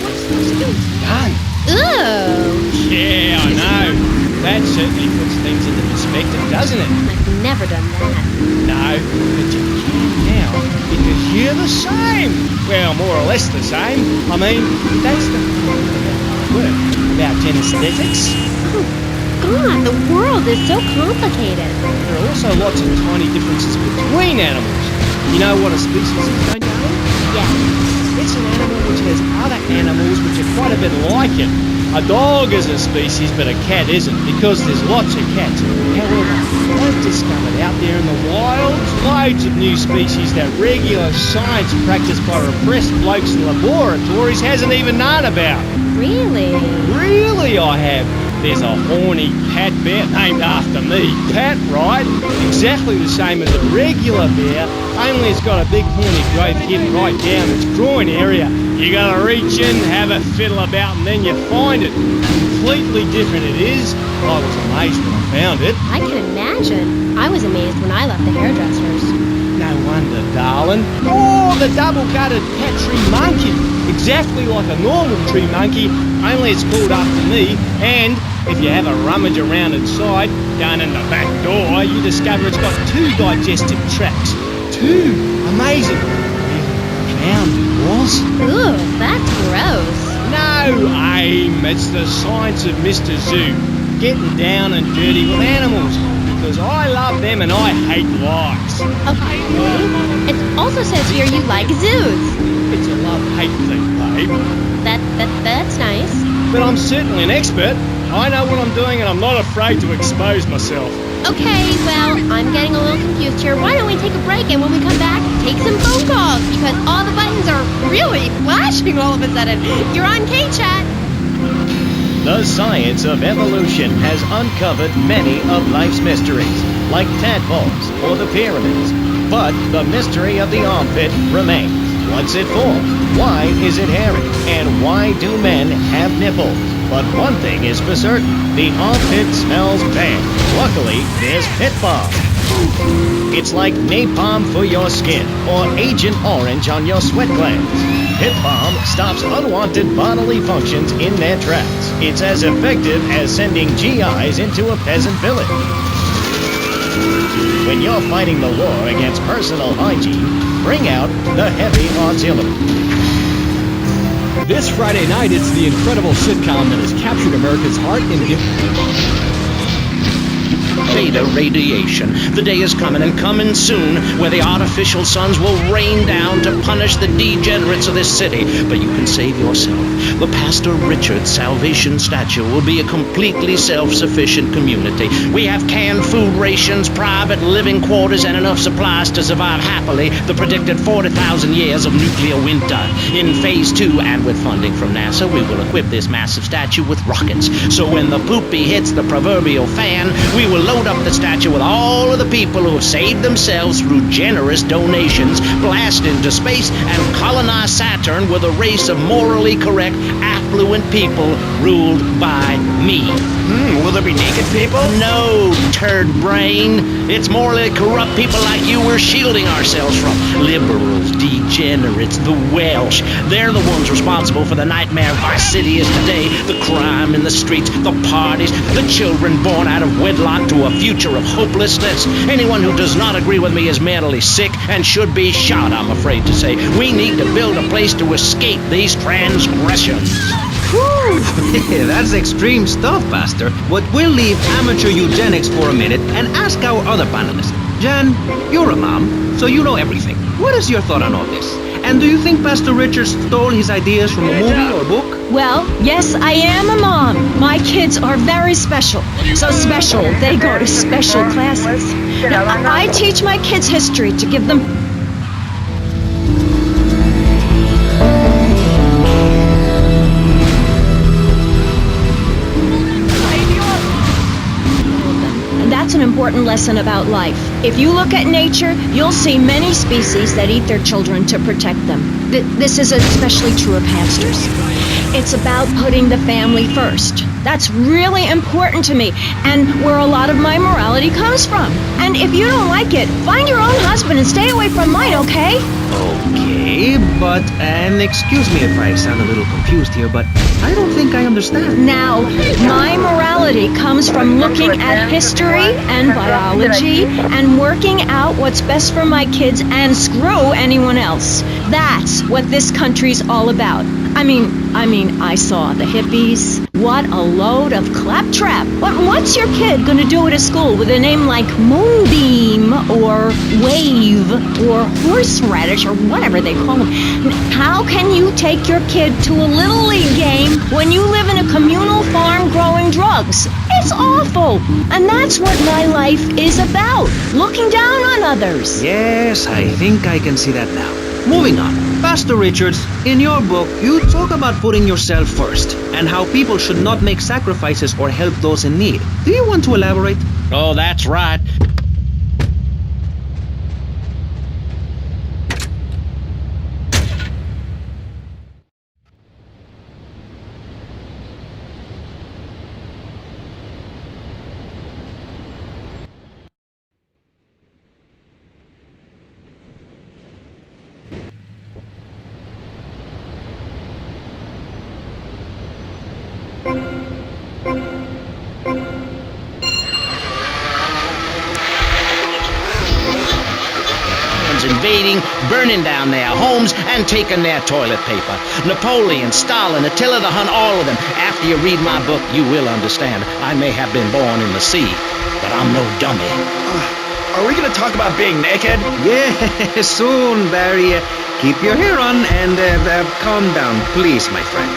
[SPEAKER 8] Done.
[SPEAKER 2] Ooh.
[SPEAKER 8] Yeah, I know. That certainly puts things into perspective, doesn't it?
[SPEAKER 2] I've never done that.
[SPEAKER 8] No, but you can now, because you're the same. Well, more or less the same. I mean, that's the point about my work, about genesthetics.
[SPEAKER 2] Oh, God, the world is so complicated.
[SPEAKER 8] There are also lots of tiny differences between animals. You know what a species is, don't you know?
[SPEAKER 2] Yes.
[SPEAKER 8] It's an animal which has other animals which are quite a bit like it. A dog is a species, but a cat isn't, because there's lots of cats. However, I've discovered out there in the wild loads of new species that regular science practiced by repressed blokes in laboratories hasn't even known about.
[SPEAKER 2] Really?
[SPEAKER 8] Really, I have. There's a horny Pat bear named after me. Pat, right? Exactly the same as a regular bear, only it's got a big horny growth hidden right down its groin area. You gotta reach in, have a fiddle about, and then you find it. Completely different it is. I was amazed when I found it.
[SPEAKER 2] I can imagine. I was amazed when I left the hairdressers.
[SPEAKER 8] No wonder, darling. Oh, the double-gutted cat tree monkey. Exactly like a normal tree monkey, only it's called after me. And if you have a rummage around inside, down in the back door, you discover it's got 2 digestive tracts. 2. Amazing. Really found it was.
[SPEAKER 2] Ooh, that's gross.
[SPEAKER 8] No, Aim. It's the science of Mr. Zoo. Getting down and dirty with animals. Because I love them and I hate lies.
[SPEAKER 2] Okay. It also says here you like zoos.
[SPEAKER 8] It's a love-hate thing, babe.
[SPEAKER 2] That's nice.
[SPEAKER 8] But I'm certainly an expert. I know what I'm doing and I'm not afraid to expose myself.
[SPEAKER 2] Okay, well, I'm getting a little confused here. Why don't we take a break, and when we come back, take some phone calls, because all the buttons are really flashing all of a sudden. You're on K-Chat.
[SPEAKER 10] The science of evolution has uncovered many of life's mysteries, like tadpoles or the pyramids. But the mystery of the armpit remains. What's it for? Why is it hairy? And why do men have nipples? But one thing is for certain, the armpit smells bad. Luckily, there's Pit Bob.
[SPEAKER 8] It's like napalm for your skin or Agent Orange on your sweat glands. Hip Balm stops unwanted bodily functions in their tracks. It's as effective as sending GIs into a peasant village. When you're fighting the war against personal hygiene, bring out the Heavy Artillery.
[SPEAKER 12] This Friday night, it's the incredible sitcom that has captured America's heart in
[SPEAKER 6] Beta radiation. The day is coming and coming soon where the artificial suns will rain down to punish the degenerates of this city. But you can save yourself. The Pastor Richard Salvation Statue will be a completely self-sufficient community. We have canned food rations, private living quarters, and enough supplies to survive happily the predicted 40,000 years of nuclear winter. In Phase 2, and with funding from NASA, we will equip this massive statue with rockets. So when the poopy hits the proverbial fan, we will load up the statue with all of the people who have saved themselves through generous donations, blast into space, and colonize Saturn with a race of morally correct, affluent people ruled by me.
[SPEAKER 8] Will there be naked people?
[SPEAKER 6] No, turd brain. It's morally corrupt people like you we're shielding ourselves from. Liberals, degenerates, the Welsh. They're the ones responsible for the nightmare Vice City is today. The crime in the streets, the parties, the children born out of wedlock to a future of hopelessness. Anyone who does not agree with me is mentally sick and should be shot, I'm afraid to say. We need to build a place to escape these transgressions.
[SPEAKER 7] Whew! That's extreme stuff, Pastor. But we'll leave amateur eugenics for a minute and ask our other panelists. Jan, you're a mom, so you know everything. What is your thought on all this? And do you think Pastor Richard stole his ideas from a movie or book?
[SPEAKER 3] Well, yes, I am a mom. My kids are very special. So special, they go to special classes. Now, I teach my kids history to give them... That's an important lesson about life. If you look at nature, you'll see many species that eat their children to protect them. This is especially true of hamsters. It's about putting the family first. That's really important to me, and where a lot of my morality comes from. And if you don't like it, find your own husband and stay away from mine, okay?
[SPEAKER 7] Okay, but, and excuse me if I sound a little confused here, but I don't think I understand.
[SPEAKER 3] Now, my morality comes from looking at history and biology and working out what's best for my kids and screw anyone else. That's what this country's all about. I mean, I saw the hippies. What a load of claptrap. What's your kid gonna do at a school with a name like Moonbeam or Wave or Horseradish or whatever they call them? How can you take your kid to a Little League game when you live in a communal farm growing drugs? It's awful. And that's what my life is about. Looking down on others.
[SPEAKER 7] Yes, I think I can see that now. Moving on. Pastor Richards, in your book, you talk about putting yourself first and how people should not make sacrifices or help those in need. Do you want to elaborate?
[SPEAKER 6] Oh, that's right. Invading, burning down their homes, and taking their toilet paper. Napoleon, Stalin, Attila the Hun, all of them. After you read my book, you will understand. I may have been born in the sea, but I'm no dummy.
[SPEAKER 8] Are we gonna talk about being naked?
[SPEAKER 7] Yeah, soon, Barry. Keep your hair on and calm down, please, my friend.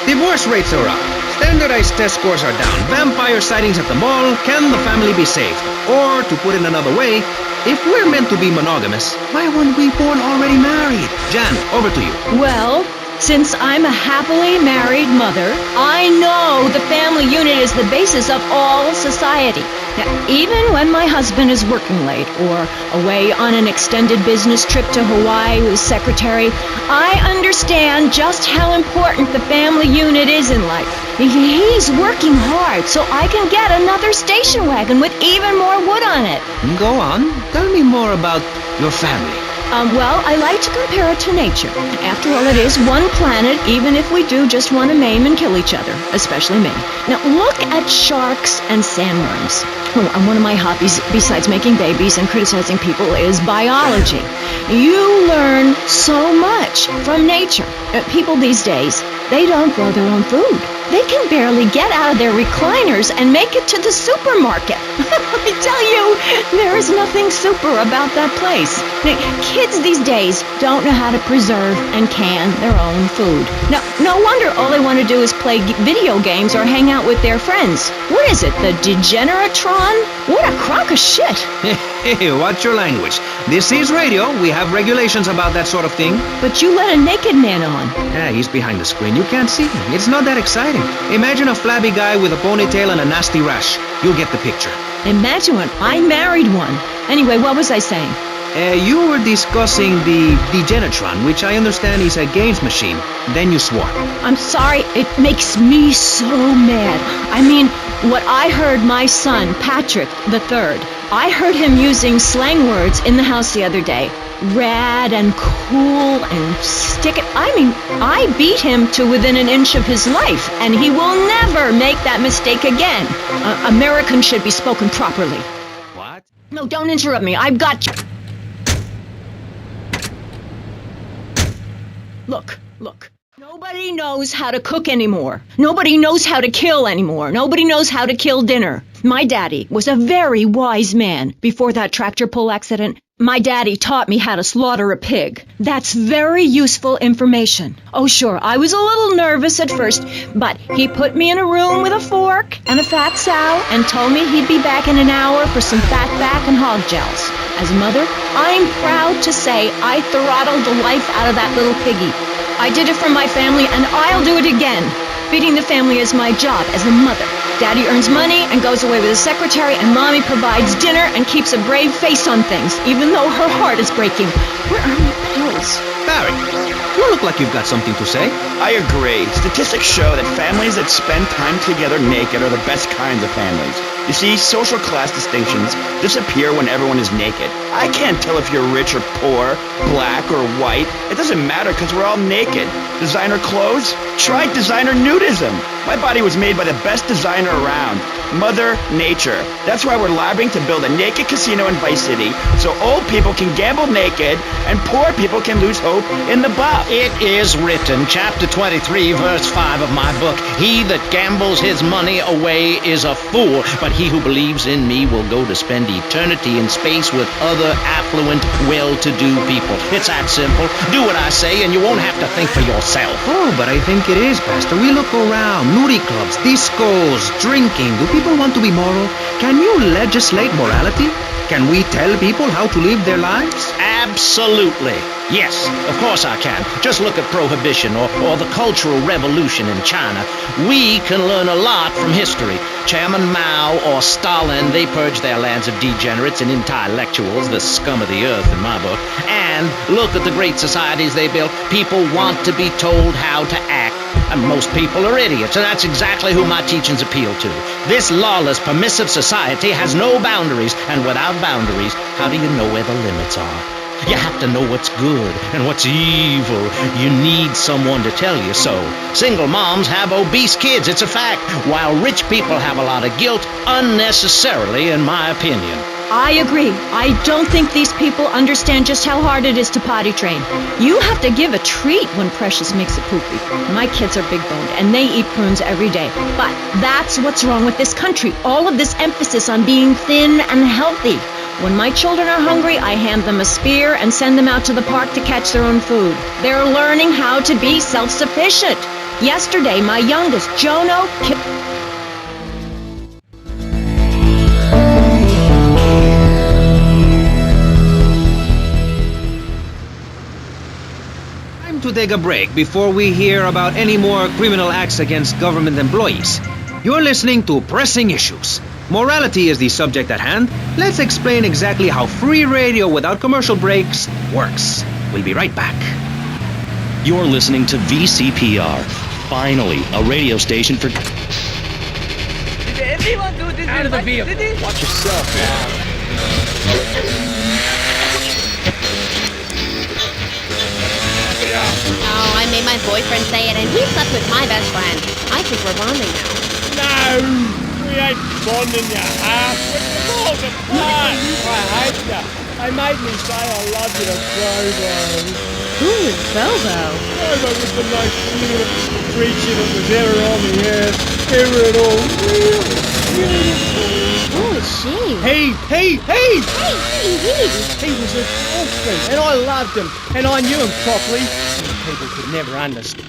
[SPEAKER 7] Divorce rates are up. Standardized test scores are down. Vampire sightings at the mall. Can the family be saved? Or, to put it another way, if we're meant to be monogamous, why weren't we born already married? Jan, over to you.
[SPEAKER 3] Well, since I'm a happily married mother, I know the family unit is the basis of all society. Now, even when my husband is working late or away on an extended business trip to Hawaii with his secretary, I understand just how important the family unit is in life. He's working hard so I can get another station wagon with even more wood on it.
[SPEAKER 7] Go on. Tell me more about your family.
[SPEAKER 3] Well, I like to compare it to nature. After all, it is one planet, even if we do just want to maim and kill each other, especially me. Now, look at sharks and sandworms. And one of my hobbies, besides making babies and criticizing people, is biology. You learn so much from nature. People these days, they don't grow their own food. They can barely get out of their recliners and make it to the supermarket. I tell you, there is nothing super about that place. Kids these days don't know how to preserve and can their own food. No wonder all they want to do is play video games or hang out with their friends. What is it, the Degeneratron? What a crock of shit.
[SPEAKER 7] Hey, watch your language. This is radio. We have regulations about that sort of thing.
[SPEAKER 3] But you let a naked man on.
[SPEAKER 7] Yeah, he's behind the screen. You can't see him. It's not that exciting. Imagine a flabby guy with a ponytail and a nasty rash. You'll get the picture.
[SPEAKER 3] Imagine one. I married one. Anyway, what was I saying?
[SPEAKER 7] You were discussing the Degenatron, which I understand is a games machine. Then you swore.
[SPEAKER 3] I'm sorry, it makes me so mad. I mean, what I heard my son, Patrick III, I heard him using slang words in the house the other day. Rad and cool and stick it. I mean, I beat him to within an inch of his life, and he will never make that mistake again. Americans should be spoken properly.
[SPEAKER 7] What?
[SPEAKER 3] No, don't interrupt me. I've got... Look. Nobody knows how to cook anymore. Nobody knows how to kill anymore. Nobody knows how to kill dinner. My daddy was a very wise man. Before that tractor pull accident, my daddy taught me how to slaughter a pig. That's very useful information. Oh, sure, I was a little nervous at first, but he put me in a room with a fork and a fat sow and told me he'd be back in an hour for some fat back and hog gels. As a mother, I'm proud to say I throttled the life out of that little piggy. I did it for my family, and I'll do it again. Feeding the family is my job as a mother. Daddy earns money and goes away with his secretary, and Mommy provides dinner and keeps a brave face on things, even though her heart is breaking. Where are my pills?
[SPEAKER 7] Barry, you look like you've got something to say.
[SPEAKER 13] I agree. Statistics show that families that spend time together naked are the best kinds of families. You see, social class distinctions disappear when everyone is naked. I can't tell if you're rich or poor, black or white. It doesn't matter because we're all naked. Designer clothes? Try designer nudism. My body was made by the best designer around, Mother Nature. That's why we're laboring to build a naked casino in Vice City so old people can gamble naked and poor people can lose hope in the buff.
[SPEAKER 8] It is written, chapter 23, verse 5 of my book, "He that gambles his money away is a fool, but he who believes in me will go to spend eternity in space with other affluent, well-to-do people." It's that simple. Do what I say and you won't have to think for yourself.
[SPEAKER 7] Oh, but I think it is, Pastor. We look around. Nudie clubs, discos, drinking. Do people want to be moral? Can you legislate morality? Can we tell people how to live their lives?
[SPEAKER 8] Absolutely. Yes, of course I can. Just look at Prohibition or the Cultural Revolution in China. We can learn a lot from history. Chairman Mao or Stalin, they purged their lands of degenerates and intellectuals, the scum of the earth in my book. And look at the great societies they built. People want to be told how to act. And most people are idiots, and that's exactly who my teachings appeal to. This lawless, permissive society has no boundaries, and without boundaries, how do you know where the limits are? You have to know what's good and what's evil. You need someone to tell you so. Single moms have obese kids, it's a fact, while rich people have a lot of guilt, unnecessarily, in my opinion.
[SPEAKER 3] I agree. I don't think these people understand just how hard it is to potty train. You have to give a treat when Precious makes a poopy. My kids are big-boned, and they eat prunes every day. But that's what's wrong with this country. All of this emphasis on being thin and healthy. When my children are hungry, I hand them a spear and send them out to the park to catch their own food. They're learning how to be self-sufficient. Yesterday, my youngest, Jono,
[SPEAKER 7] To take a break before we hear about any more criminal acts against government employees. You're listening to Pressing Issues. Morality is the subject at hand. Let's explain exactly how free radio without commercial breaks works. We'll be right back.
[SPEAKER 10] You're listening to VCPR. Finally, a radio station for...
[SPEAKER 5] Did everyone do this?
[SPEAKER 12] Out of the vehicle. Watch yourself, man.
[SPEAKER 2] Oh, I made my boyfriend say it, and he slept with my best friend. I think we're bonding now.
[SPEAKER 8] No, we ain't bonding you half. We're miles apart. I hate you. They made me say I love you to Bobo.
[SPEAKER 2] Who is Bobo?
[SPEAKER 8] Bobo was the most beautiful creature that was ever on the earth. Ever at all. Really beautiful.
[SPEAKER 2] Who is she?
[SPEAKER 8] He!
[SPEAKER 2] Hey,
[SPEAKER 8] He was a dolphin, and I loved him, and I knew him properly. And people could never understand.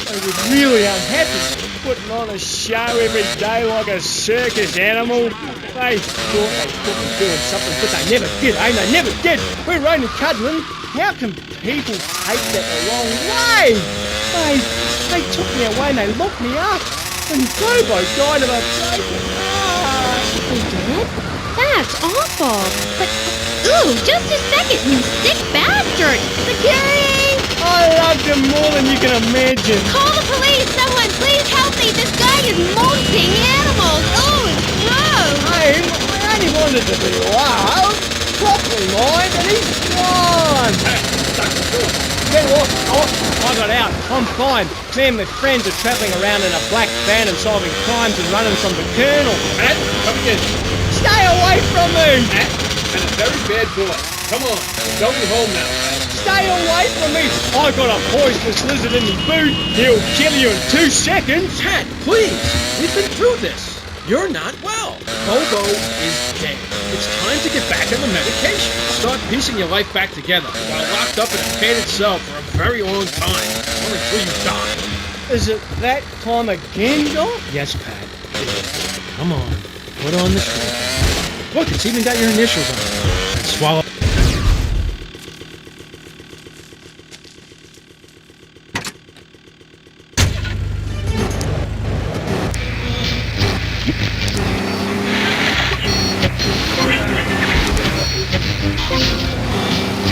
[SPEAKER 8] I was really unhappy, putting on a show every day like a circus animal. They thought they could be doing something, but they never did, eh? They never did. We're only cuddling. How can people take that the wrong way? They took me away and they locked me up. And Bobo died of a broken heart.
[SPEAKER 2] He did? That's awful. But, ooh, just a second, you sick bastard! Security!
[SPEAKER 8] I loved him more than you can imagine.
[SPEAKER 2] Call the police! Someone, please help me! This guy is molting animals! Oh, no!
[SPEAKER 8] Hey, I only wanted to be loved. Properly, mind, and he's gone. Get off! I got out. I'm fine. Me and my friends are travelling around in a black van and solving crimes and running from the Colonel.
[SPEAKER 12] Matt, come again.
[SPEAKER 8] Stay away from me!
[SPEAKER 12] Matt, and a very bad boy. Come on, don't be home now, Matt.
[SPEAKER 8] Stay away from me! I got a poisonous lizard in my boot. He'll kill you in 2 seconds.
[SPEAKER 12] Cat, please. We've been through this. You're not well. Bobo is dead. It's time to get back on the medication. Start piecing your life back together while locked up in a padded cell for a very long time, or until you die.
[SPEAKER 8] Is it that time again, Doc?
[SPEAKER 12] Yes, Pat. Come on. Put on the shirt. Look, it's even got your initials on it. And swallow.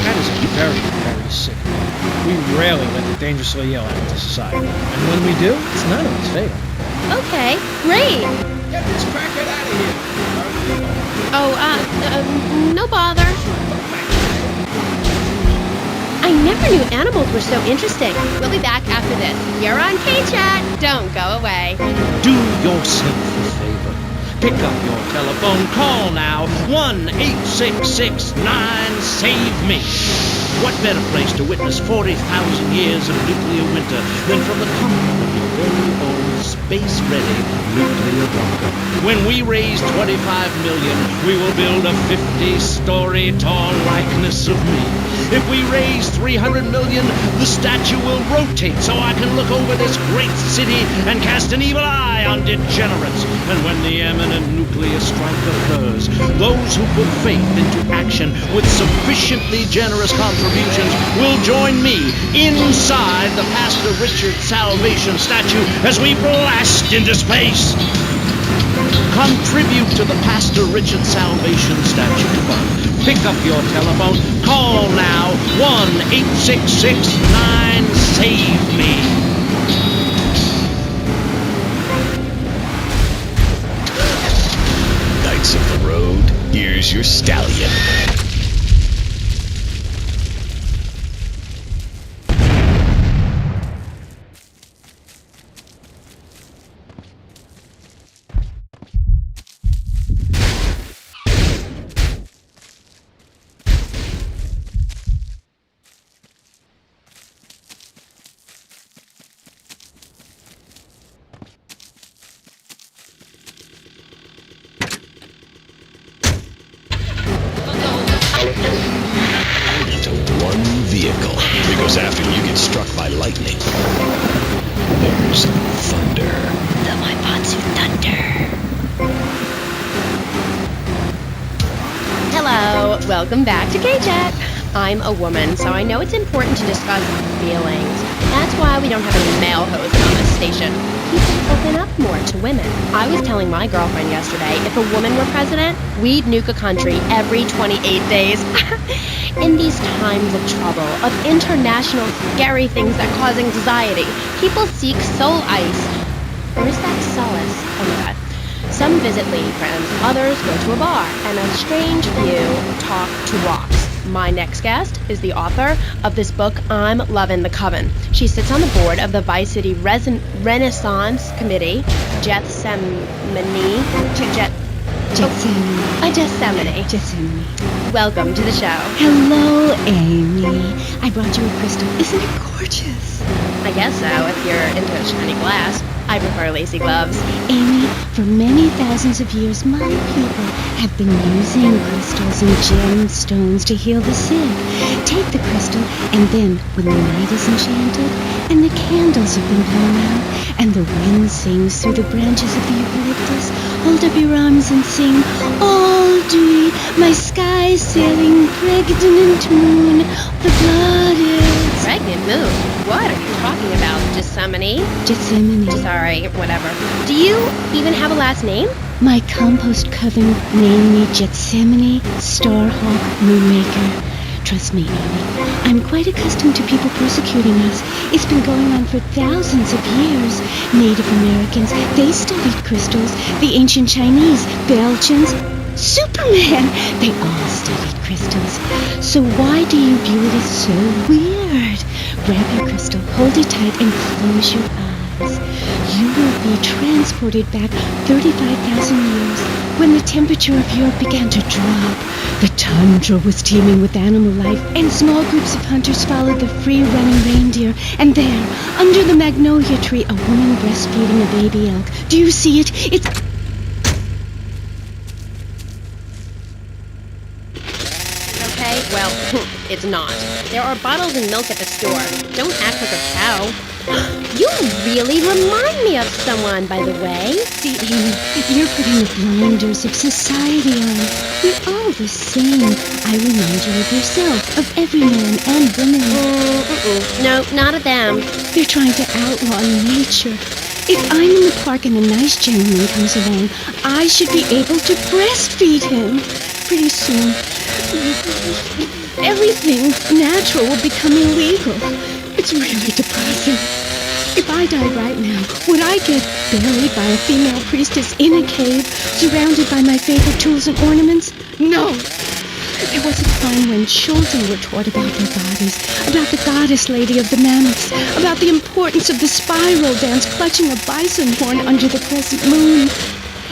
[SPEAKER 12] That is a very, very sick man. We rarely let the dangerously ill out into society. And when we do, it's none of it's fatal.
[SPEAKER 2] Okay, great.
[SPEAKER 12] Get this crackhead out of here.
[SPEAKER 2] Oh, no bother. I never knew animals were so interesting. We'll be back after this. You're on K-Chat. Don't go away.
[SPEAKER 7] Do yourself a favor. Pick up your telephone. Call now. 1-866-9-SAVE-ME. What better place to witness 40,000 years of nuclear winter than from the comfort of your very own space-ready nuclear bunker? When we raise 25 million, we will build a 50-story tall likeness of me. If we raise 300 million, the statue will rotate so I can look over this great city and cast an evil eye on degenerates. And when the imminent nuclear strike occurs, those who put faith into action with sufficiently generous contributions will join me inside the Pastor Richard Salvation statue as we blast into space. Contribute to the Pastor Richard Salvation Statue Fund. Pick up your telephone. Call now. 1-866-9-SAVE-ME.
[SPEAKER 4] Knights of the Road, here's your stallion. Into one vehicle. If it goes after you, get struck by lightning. There's thunder.
[SPEAKER 2] The Maibatsu Thunder. Hello, welcome back to K-Chat. I'm a woman, so I know it's important to discuss feelings. That's why we don't have any male hosts on this station. People open up more to women. I was telling my girlfriend yesterday, if a woman were president, we'd nuke a country every 28 days. In these times of trouble, of international scary things that cause anxiety, people seek soul ice. Or is that solace? Okay. Some visit lady friends, others go to a bar, and a strange few talk to rocks. My next guest is the author of this book, I'm Lovin' the Coven. She sits on the board of the Vice City Renaissance Committee, Gethsemane. Welcome to the show.
[SPEAKER 3] Hello, Amy. I brought you a crystal. Isn't it gorgeous?
[SPEAKER 2] I guess so, if you're into shiny glass. I prefer lacy gloves.
[SPEAKER 3] Amy, for many thousands of years, my people have been using crystals and gemstones to heal the sick. Take the crystal, and then, when the night is enchanted, and the candles have been blown out, and the wind sings through the branches of the eucalyptus, hold up your arms and sing, Aldri, my sky sailing pregnant moon, the goddess.
[SPEAKER 2] Pregnant moon? What are you talking about? Gethsemane? Sorry, whatever. Do you even have a last name?
[SPEAKER 3] My compost coven named me Gethsemane Starhawk Moonmaker. Trust me, Amy, I'm quite accustomed to people persecuting us. It's been going on for thousands of years. Native Americans, they studied crystals. The ancient Chinese, Belgians, Superman, they all studied crystals. So why do you view it as so weird? Grab your crystal, hold it tight, and close your eyes. You will be transported back 35,000 years when the temperature of Europe began to drop. The tundra was teeming with animal life, and small groups of hunters followed the free-running reindeer. And there, under the magnolia tree, a woman breastfeeding a baby elk. Do you see it? It's...
[SPEAKER 2] Okay, well, it's not. There are bottles and milk at the store. Don't act like a cow. You really remind me of someone, by the way.
[SPEAKER 3] See, Amy, you're putting the blinders of society on. We're all the same. I remind you of yourself, of every man and woman.
[SPEAKER 2] No, not of them.
[SPEAKER 3] They're trying to outlaw nature. If I'm in the park and a nice gentleman comes along, I should be able to breastfeed him. Pretty soon, everything natural will become illegal. It's really depressing. If I died right now, would I get buried by a female priestess in a cave, surrounded by my favorite tools and ornaments? No! There was a time when children were taught about their bodies, about the goddess lady of the mammoths, about the importance of the spiral dance clutching a bison horn under the crescent moon.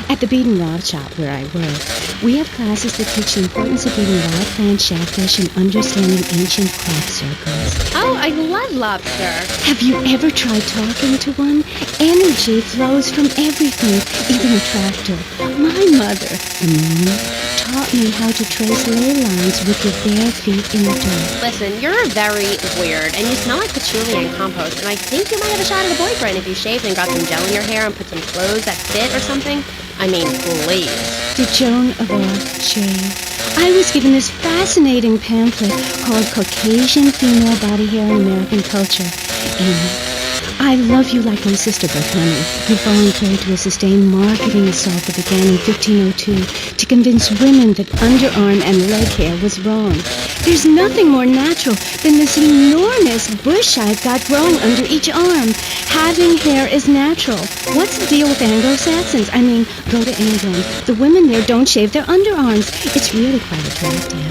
[SPEAKER 3] At the Beaten Rod Shop where I work, we have classes that teach the importance of eating wild plant shellfish and understanding ancient crop circles.
[SPEAKER 2] Oh, I love lobster.
[SPEAKER 3] Have you ever tried talking to one? Energy flows from everything, even a tractor. My mother, the moon, taught me how to trace ley lines with your bare feet in the dirt.
[SPEAKER 2] Listen, you're very weird, and you smell like patchouli and compost, and I think you might have a shot at a boyfriend if you shaved and got some gel in your hair and put some clothes that fit or something. I mean, please.
[SPEAKER 3] Did Joan of Arc shave? I was given this fascinating pamphlet called Caucasian Female Body Hair in American Culture. Amy, I love you like my sister, but honey, you fallen prey to a sustained marketing assault that began in 1502 to convince women that underarm and leg hair was wrong. There's nothing more natural than this enormous bush I've got growing under each arm. Having hair is natural. What's the deal with Anglo-Saxons? I mean, go to England. The women there don't shave their underarms. It's really quite attractive.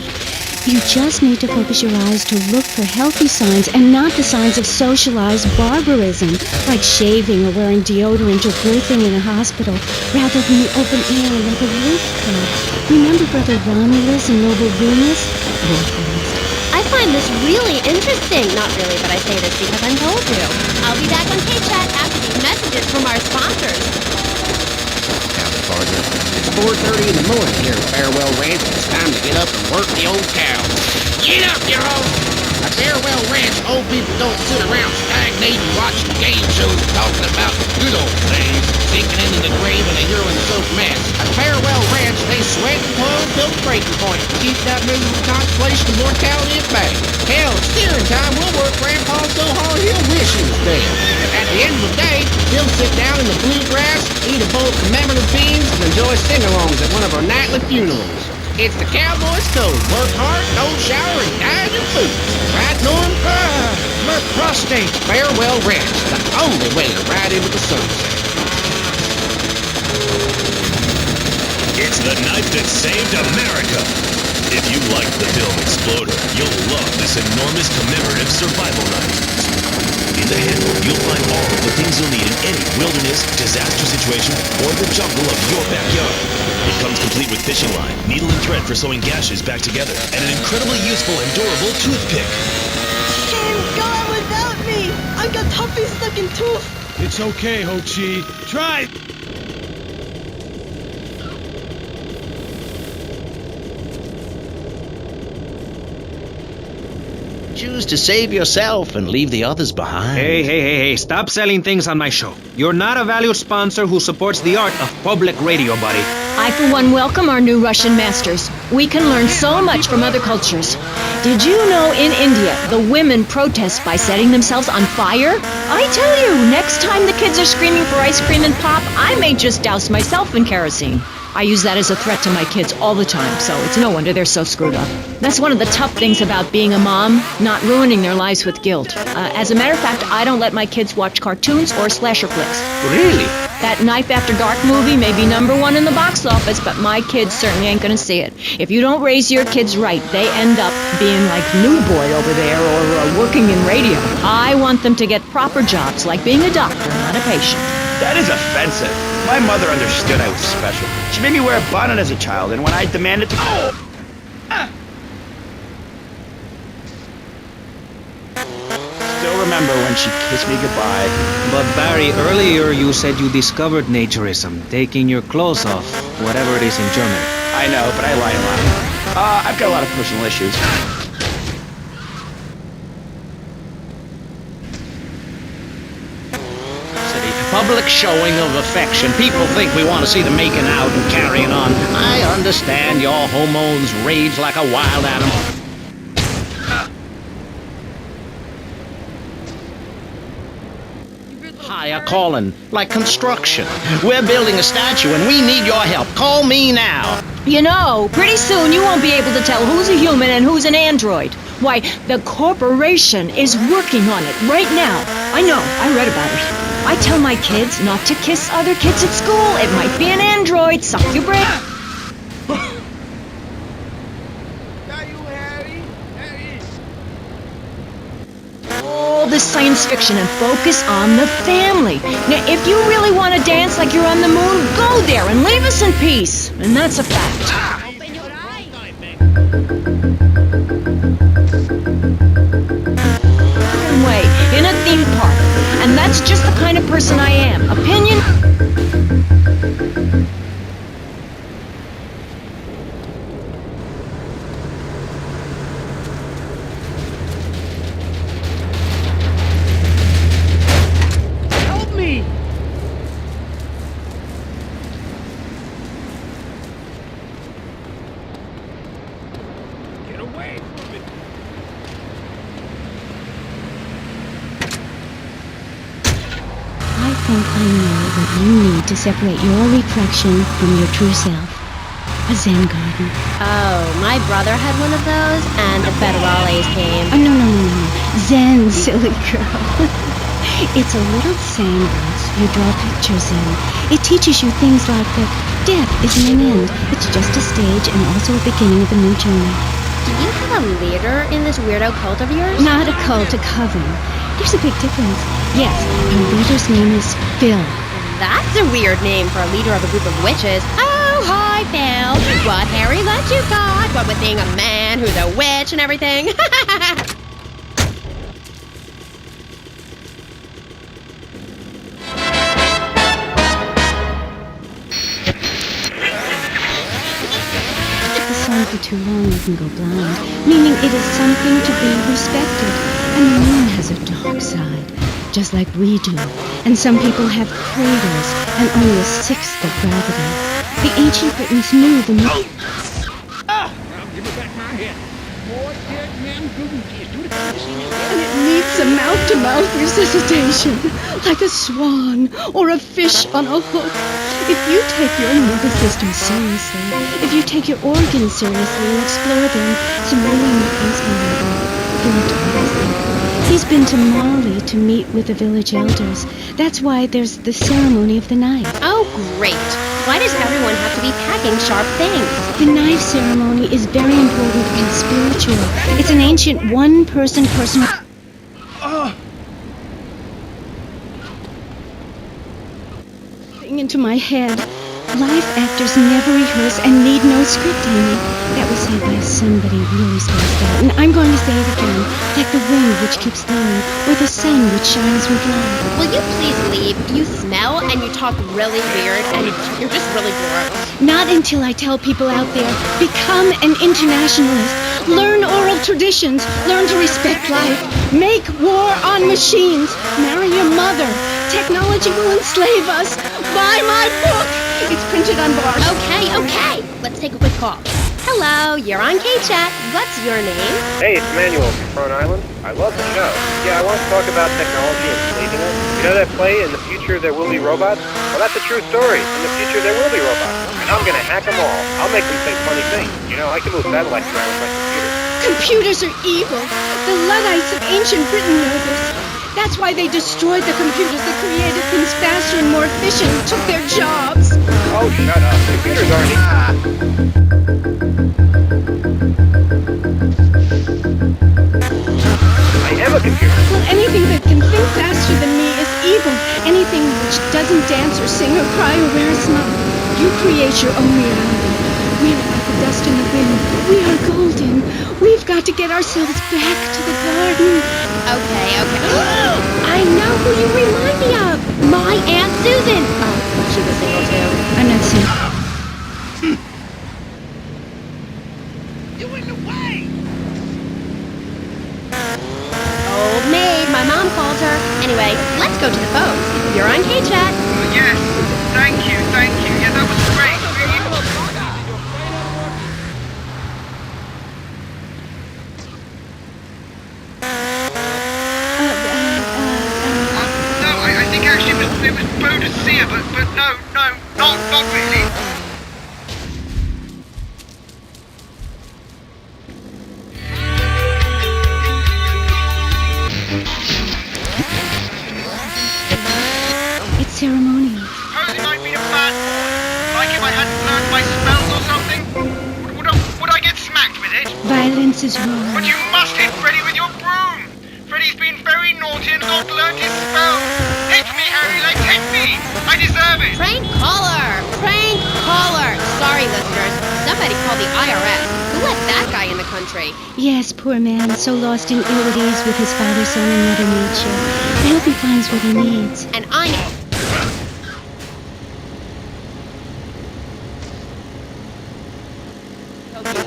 [SPEAKER 3] You just need to focus your eyes to look for healthy signs and not the signs of socialized barbarism, like shaving or wearing deodorant or birthing in a hospital, rather than the open air like a wolf club. Remember Brother Romulus and Noble Venus?
[SPEAKER 2] I find this really interesting. Not really, but I say this because I'm told to. I'll be back on K-Chat after these messages from our sponsors.
[SPEAKER 8] It's 4:30 in the morning here at Farewell Ranch. It's time to get up and work the old cow. Get up, you all! The Farewell ranch, old people don't sit around stagnating watching game shows and talking about good old days, sinking into the grave in a urine-soaked mess. At Farewell Ranch, they sweat and toil till the breaking point to keep that miserable contemplation of mortality at bay. Hell, at steering time, we'll work Grandpa so hard he'll wish he was dead. At the end of the day, he'll sit down in the bluegrass, eat a bowl of commemorative beans, and enjoy sing-alongs at one of our nightly funerals. It's the cowboy's code. Work hard, don't shower, and die in your boots. Right, Norm? My prostate. Farewell Ranch, the only way to ride into the sunset.
[SPEAKER 4] It's the knife that saved America. If you liked the film Exploder, you'll love this enormous commemorative survival knife. In the handle, you'll find all of the things you'll need in any wilderness, disaster situation, or the jungle of your backyard. It comes complete with fishing line, needle and thread for sewing gashes back together, and an incredibly useful and durable toothpick.
[SPEAKER 14] Can't go on without me! I've got Tuffy stuck in tooth!
[SPEAKER 12] It's okay, Ho-Chi. Try!
[SPEAKER 8] Choose to save yourself and leave the others behind.
[SPEAKER 7] Hey, stop selling things on my show. You're not a valued sponsor who supports the art of public radio, buddy.
[SPEAKER 3] I, for one, welcome our new Russian masters. We can learn so much from other cultures. Did you know in India, the women protest by setting themselves on fire? I tell you, next time the kids are screaming for ice cream and pop, I may just douse myself in kerosene. I use that as a threat to my kids all the time, so it's no wonder they're so screwed up. That's one of the tough things about being a mom, not ruining their lives with guilt. As a matter of fact, I don't let my kids watch cartoons or slasher flicks.
[SPEAKER 7] Really?
[SPEAKER 3] That Knife After Dark movie may be #1 in the box office, but my kids certainly ain't gonna see it. If you don't raise your kids right, they end up being like Nude Boy over there or working in radio. I want them to get proper jobs, like being a doctor, not a patient.
[SPEAKER 13] That is offensive. My mother understood I was special. She made me wear a bonnet as a child, and when I demanded to... Still remember when she kissed me goodbye.
[SPEAKER 7] But Barry, earlier you said you discovered naturism, taking your clothes off, whatever it is in Germany.
[SPEAKER 13] I know, but I lie a lot. I've got a lot of personal issues.
[SPEAKER 8] Public showing of affection. People think we want to see them making out and carrying on. I understand your hormones rage like a wild animal. Higher calling, like construction. We're building a statue and we need your help. Call me now.
[SPEAKER 3] You know, pretty soon you won't be able to tell who's a human and who's an android. Why, the corporation is working on it right now. I know, I read about it. I tell my kids not to kiss other kids at school. It might be an android. Suck your brain. All this science fiction and focus on the family. Now, if you really want to dance like you're on the moon, go there and leave us in peace. And that's a fact. Way in a theme park. And that's just the kind of person I am. Opinion?
[SPEAKER 5] Help me!
[SPEAKER 1] Get away from it!
[SPEAKER 15] I think I know what you need to separate your reflection from your true self. A Zen garden.
[SPEAKER 2] Oh, my brother had one of those, and the federales came.
[SPEAKER 15] Oh, no. Zen, silly girl. It's a little sandbox you draw pictures in. It teaches you things like that death isn't an end. It's just a stage and also a beginning of a new journey.
[SPEAKER 2] Do you have a leader in this weirdo cult of yours?
[SPEAKER 15] Not a cult, a coven. There's a big difference. Yes, our leader's name is Phil.
[SPEAKER 2] That's a weird name for a leader of a group of witches. Oh, hi, Phil. What hairy legs you got? What with being a man who's a witch and everything?
[SPEAKER 15] For too long you can go blind, meaning it is something to be respected. And the moon has a dark side, just like we do. And some people have craters and only a sixth of gravity. The ancient Britons knew the moon.
[SPEAKER 1] Now, give me back my head. Boy, dead man, good kiss. Do the thing you see now.
[SPEAKER 15] And it needs a mouth-to-mouth resuscitation, like a swan or a fish on a hook. If you take your nervous system seriously, if you take your organs seriously and explore them, Samoan becomes He's been to Mali to meet with the village elders. That's why there's the ceremony of the knife.
[SPEAKER 2] Oh, great. Why does everyone have to be packing sharp things?
[SPEAKER 15] The knife ceremony is very important and spiritual. It's an ancient one-person personal... thing into my head. Live actors never rehearse and need no script, Amy. That was said by somebody really spaced out. And I'm going to say it again. Like the wind which keeps blowing, or the sun which shines with light.
[SPEAKER 2] Will you please leave? You smell and you talk really weird and you're just really gross.
[SPEAKER 15] Not until I tell people out there, become an internationalist. Learn oral traditions. Learn to respect life. Make war on machines. Marry your mother. Technology will enslave us. Buy my book. It's printed on bars.
[SPEAKER 2] Okay. Let's take a quick call. Hello, you're on K-Chat. What's your name?
[SPEAKER 16] Hey, it's Emmanuel from Front Island. I love the show. Yeah, I want to talk about technology and enslaving us. You know that play, In the Future There Will Be Robots? Well, that's a true story. In the future there will be robots. And I'm gonna hack them all. I'll make them say funny things. You know, I can move satellites around with my computer.
[SPEAKER 15] Computers are evil. The Luddites of ancient Britain know this. That's why they destroyed the computers that created things faster and more efficient and took their jobs.
[SPEAKER 16] Oh, shut up. Computers aren't I am a computer.
[SPEAKER 15] Well, anything that can think faster than me is evil. Anything which doesn't dance or sing or cry or wear a smile. You create your own reality. We are like the dust in the wind. We are golden. We've got to get ourselves back to the garden.
[SPEAKER 2] Okay. I know who you remind me of. My Aunt Susan. Oh, she was single too.
[SPEAKER 15] I'm not single.
[SPEAKER 1] You in the way!
[SPEAKER 2] Old maid, my mom calls her. Anyway, let's go to the phones. You're on K-Chat.
[SPEAKER 17] Yes, thank you. Yeah, that was great. No, I think actually it was Bo to see her, but no, not really.
[SPEAKER 15] It's ceremonial.
[SPEAKER 17] Suppose it might be a bad boy. Like if I hadn't learned my spells or something? Would I get smacked with it?
[SPEAKER 15] Violence is wrong.
[SPEAKER 17] But you must hit Freddy with your broom! Freddy's been very naughty and not learned his spells! Hit me, Harry, like hit me! I deserve it!
[SPEAKER 2] Prank caller! Sorry, listeners. Somebody call the IRS. Who let that guy in the country?
[SPEAKER 15] Yes, poor man, so lost in ill at ease with his father, son, and mother nature. I hope he finds what he needs.
[SPEAKER 2] And I know.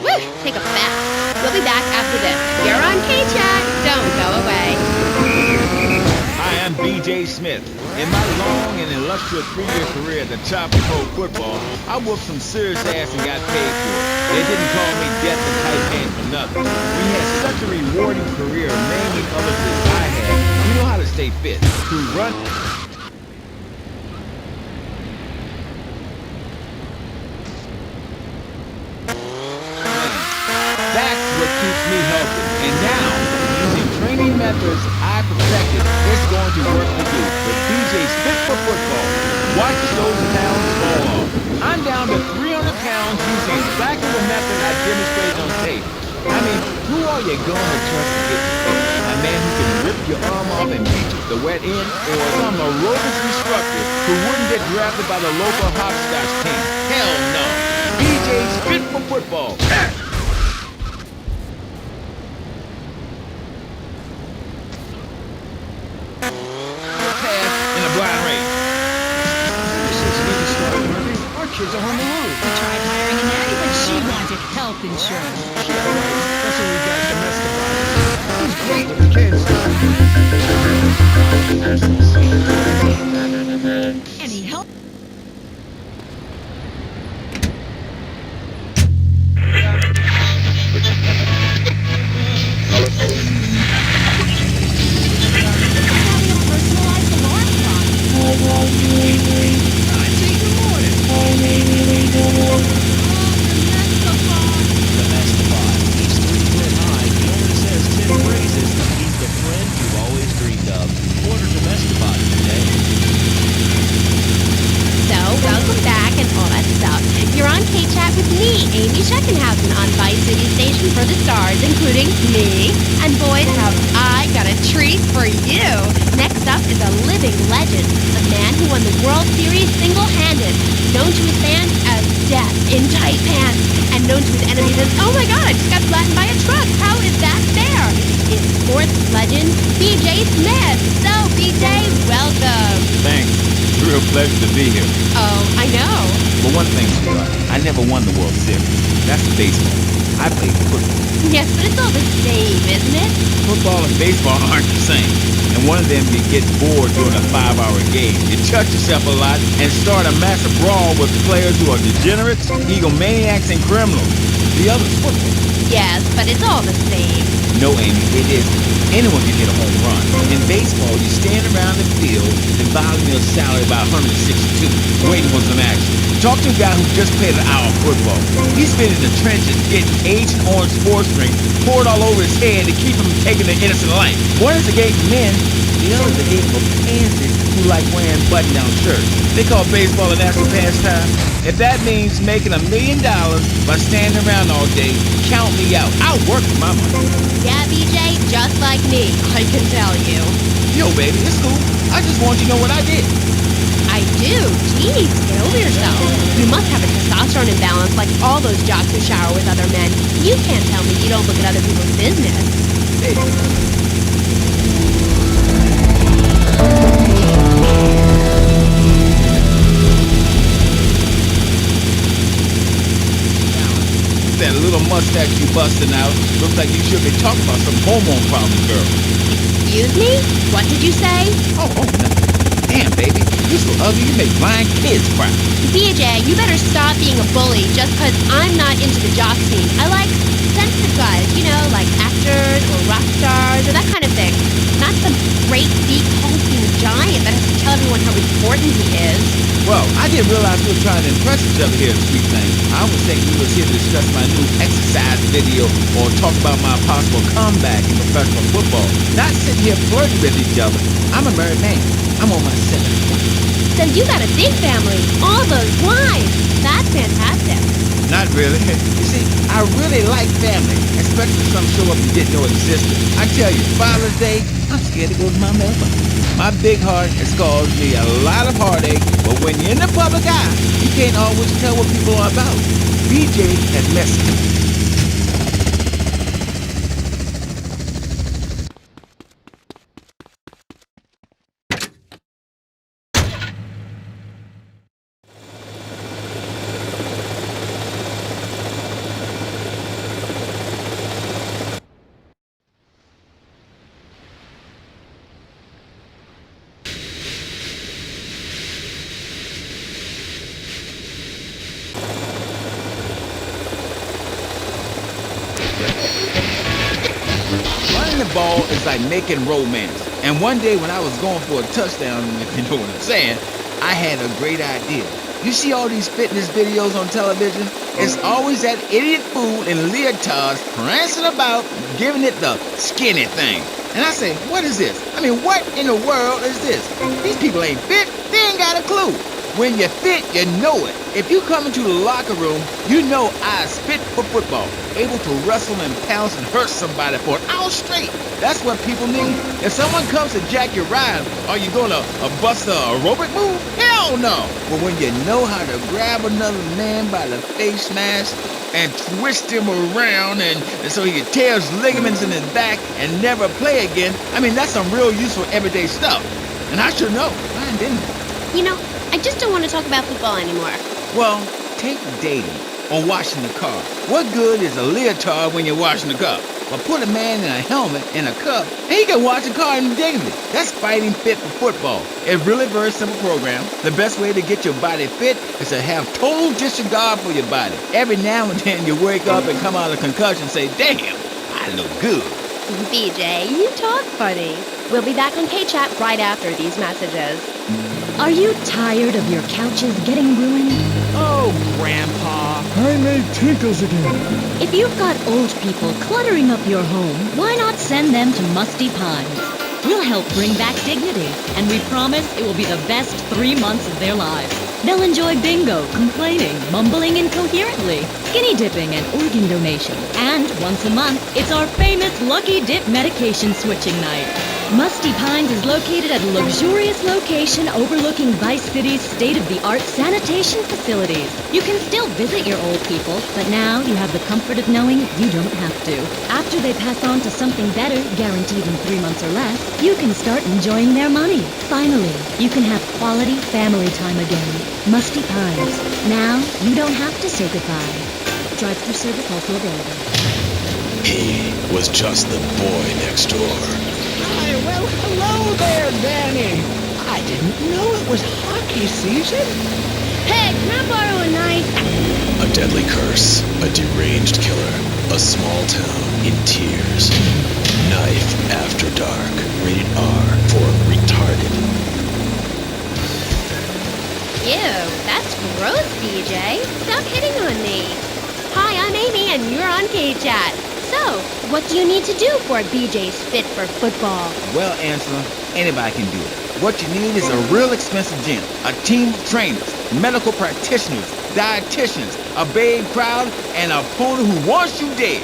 [SPEAKER 2] Woo! Take a bath. We'll be back after this. You're on K-Chat. Don't go away.
[SPEAKER 18] Hi, I'm B.J. Smith. In my long and illustrious 3-year career at the top of pro football, I whooped some serious ass and got paid for it. They didn't call me Death and Tight Hand for nothing. We had such a rewarding career, mainly others that I had. You know how to stay fit, to run... That's what keeps me healthy. And now, using training methods I perfected, it's going to work for you. The BJ's Fit for Football. Watch those pounds fall off. I'm down to 300 pounds using exactly the method I demonstrated on tape. I mean, who are you going to trust to get you fit? A man who can rip your arm off and beat you to the wet end? Or some aerobics instructor who wouldn't get drafted by the local hopscotch team? Hell no. BJ's Fit for Football. In a blind race.
[SPEAKER 12] Since Linda started working, our kids are home alone.
[SPEAKER 3] We tried hiring a nanny, but she wanted health insurance.
[SPEAKER 12] Yeah, right. That's what we got domesticated. It was great with the kids.
[SPEAKER 3] Any help?
[SPEAKER 2] Welcome back and all that stuff. You're on K-Chat with me, Amy Scheckenhausen, on Vice City Station for the stars, including me. And boy, have I got a treat for you. Next up is a living legend, a man who won the World Series single-handed, known to his fans as Death in Tight Pants, and known to his enemies as, oh my god, I just got flattened by a truck. How is that fair? It's sports legend BJ Smith. So, BJ, welcome.
[SPEAKER 18] Thanks. It's a real pleasure to be here.
[SPEAKER 2] Oh, I know.
[SPEAKER 18] But one thing, sweetheart, I never won the World Series. That's baseball. I played football.
[SPEAKER 2] Yes, but it's all the same, isn't it?
[SPEAKER 18] Football and baseball aren't the same. And one of them, you get bored during a 5-hour game. You touch yourself a lot and start a massive brawl with players who are degenerates, egomaniacs, and criminals. The other's football.
[SPEAKER 2] Yes, but it's all the same.
[SPEAKER 18] No, Amy, it isn't. Anyone can hit a home run. In baseball, you stand around the field and violate your salary by 162, waiting for some action. Talk to a guy who just played an hour of football. He's been in the trenches getting Agent Orange sports drink poured all over his head to keep him from taking an innocent life. One is a game for men, the other is a game for pansies who like wearing button-down shirts. They call baseball a national pastime. If that means making $1 million by standing around all day, count me out. I'll work for my money.
[SPEAKER 2] Yeah, BJ, just like me, I can tell you.
[SPEAKER 18] Yo, baby, it's cool. I just want you to know what I did.
[SPEAKER 2] I do? Jeez, get over yourself. You must have a testosterone imbalance like all those jocks who shower with other men. You can't tell me you don't look at other people's business.
[SPEAKER 18] Hey. That little mustache you busting out looks like you should be talking about some hormone problems, girl.
[SPEAKER 2] Excuse me? What did you say?
[SPEAKER 18] Oh, no. Damn, baby. You're so ugly you make blind kids cry.
[SPEAKER 2] BJ, you better stop being a bully just because I'm not into the jock scene. I like sensitive guys, you know, like actors or rock stars or that kind of thing. Not some great big hulking giant that has to tell everyone how important he is.
[SPEAKER 18] Well, I didn't realize we were trying to impress each other here, sweet thing. I was thinking we was here to discuss my new exercise video or talk about my possible comeback in professional football. Not sitting here flirting with each other. I'm a married man. I'm on my 7th.
[SPEAKER 2] So you got a big family. All those wives. That's fantastic.
[SPEAKER 18] Not really. You see, I really like family, especially some show up you didn't know existed. I tell you, Father's Day, I'm scared to go to my mailbox. My big heart has caused me a lot of heartache, but when you're in the public eye, you can't always tell what people are about. BJ has messed me. Running the ball is like making romance. And one day when I was going for a touchdown, if you know what I'm saying, I had a great idea. You see all these fitness videos on television? It's always that idiot fool in leotards prancing about, giving it the skinny thing. And I say, what is this? I mean, what in the world is this? These people ain't fit. They ain't got a clue. When you're fit, you know it. If you come into the locker room, you know I's fit for football. Able to wrestle and pounce and hurt somebody for an hour straight. That's what people need. If someone comes to jack your ride, are you gonna bust a aerobic move? Hell no. But when you know how to grab another man by the face mask and twist him around and so he can tear his ligaments in his back and never play again, I mean, that's some real useful everyday stuff. And I should know. I didn't.
[SPEAKER 2] You know, I just don't want to talk about football anymore.
[SPEAKER 18] Well, take dating or washing the car. What good is a leotard when you're washing the car? Well, put a man in a helmet and a cup, and he can watch a car in dignity. That's fighting fit for football. It's really a very simple program. The best way to get your body fit is to have total disregard for your body. Every now and then you wake up and come out of concussion and say, damn, I look good.
[SPEAKER 2] BJ, you talk funny. We'll be back on K-Chat right after these messages.
[SPEAKER 3] Are you tired of your couches getting ruined?
[SPEAKER 18] Oh, Grandpa.
[SPEAKER 19] I made tinkles again.
[SPEAKER 3] If you've got old people cluttering up your home, why not send them to Musty Pines? We'll help bring back dignity, and we promise it will be the best 3 months of their lives. They'll enjoy bingo, complaining, mumbling incoherently, skinny dipping, and organ donation. And once a month, it's our famous Lucky Dip medication switching night. Musty Pines is located at a luxurious location overlooking Vice City's state-of-the-art sanitation facilities. You can still visit your old people, but now you have the comfort of knowing you don't have to. After they pass on to something better, guaranteed in 3 months or less, you can start enjoying their money. Finally, you can have quality family time again. Musty Pines. Now, you don't have to say goodbye. Drive-thru service also available.
[SPEAKER 4] He was just the boy next door.
[SPEAKER 20] Hi, well, hello there, Danny. I didn't know it was hockey season.
[SPEAKER 14] Hey, can I borrow a knife?
[SPEAKER 4] A deadly curse, a deranged killer, a small town in tears. Knife After Dark, rated R for retarded.
[SPEAKER 2] Ew, that's gross, BJ. Stop hitting on me. Hi, I'm Amy, and you're on K-Chat. So, what do you need to do for BJ's fit for football?
[SPEAKER 18] Well, Angela, anybody can do it. What you need is a real expensive gym, a team of trainers, medical practitioners, dietitians, a big crowd, and an opponent who wants you dead.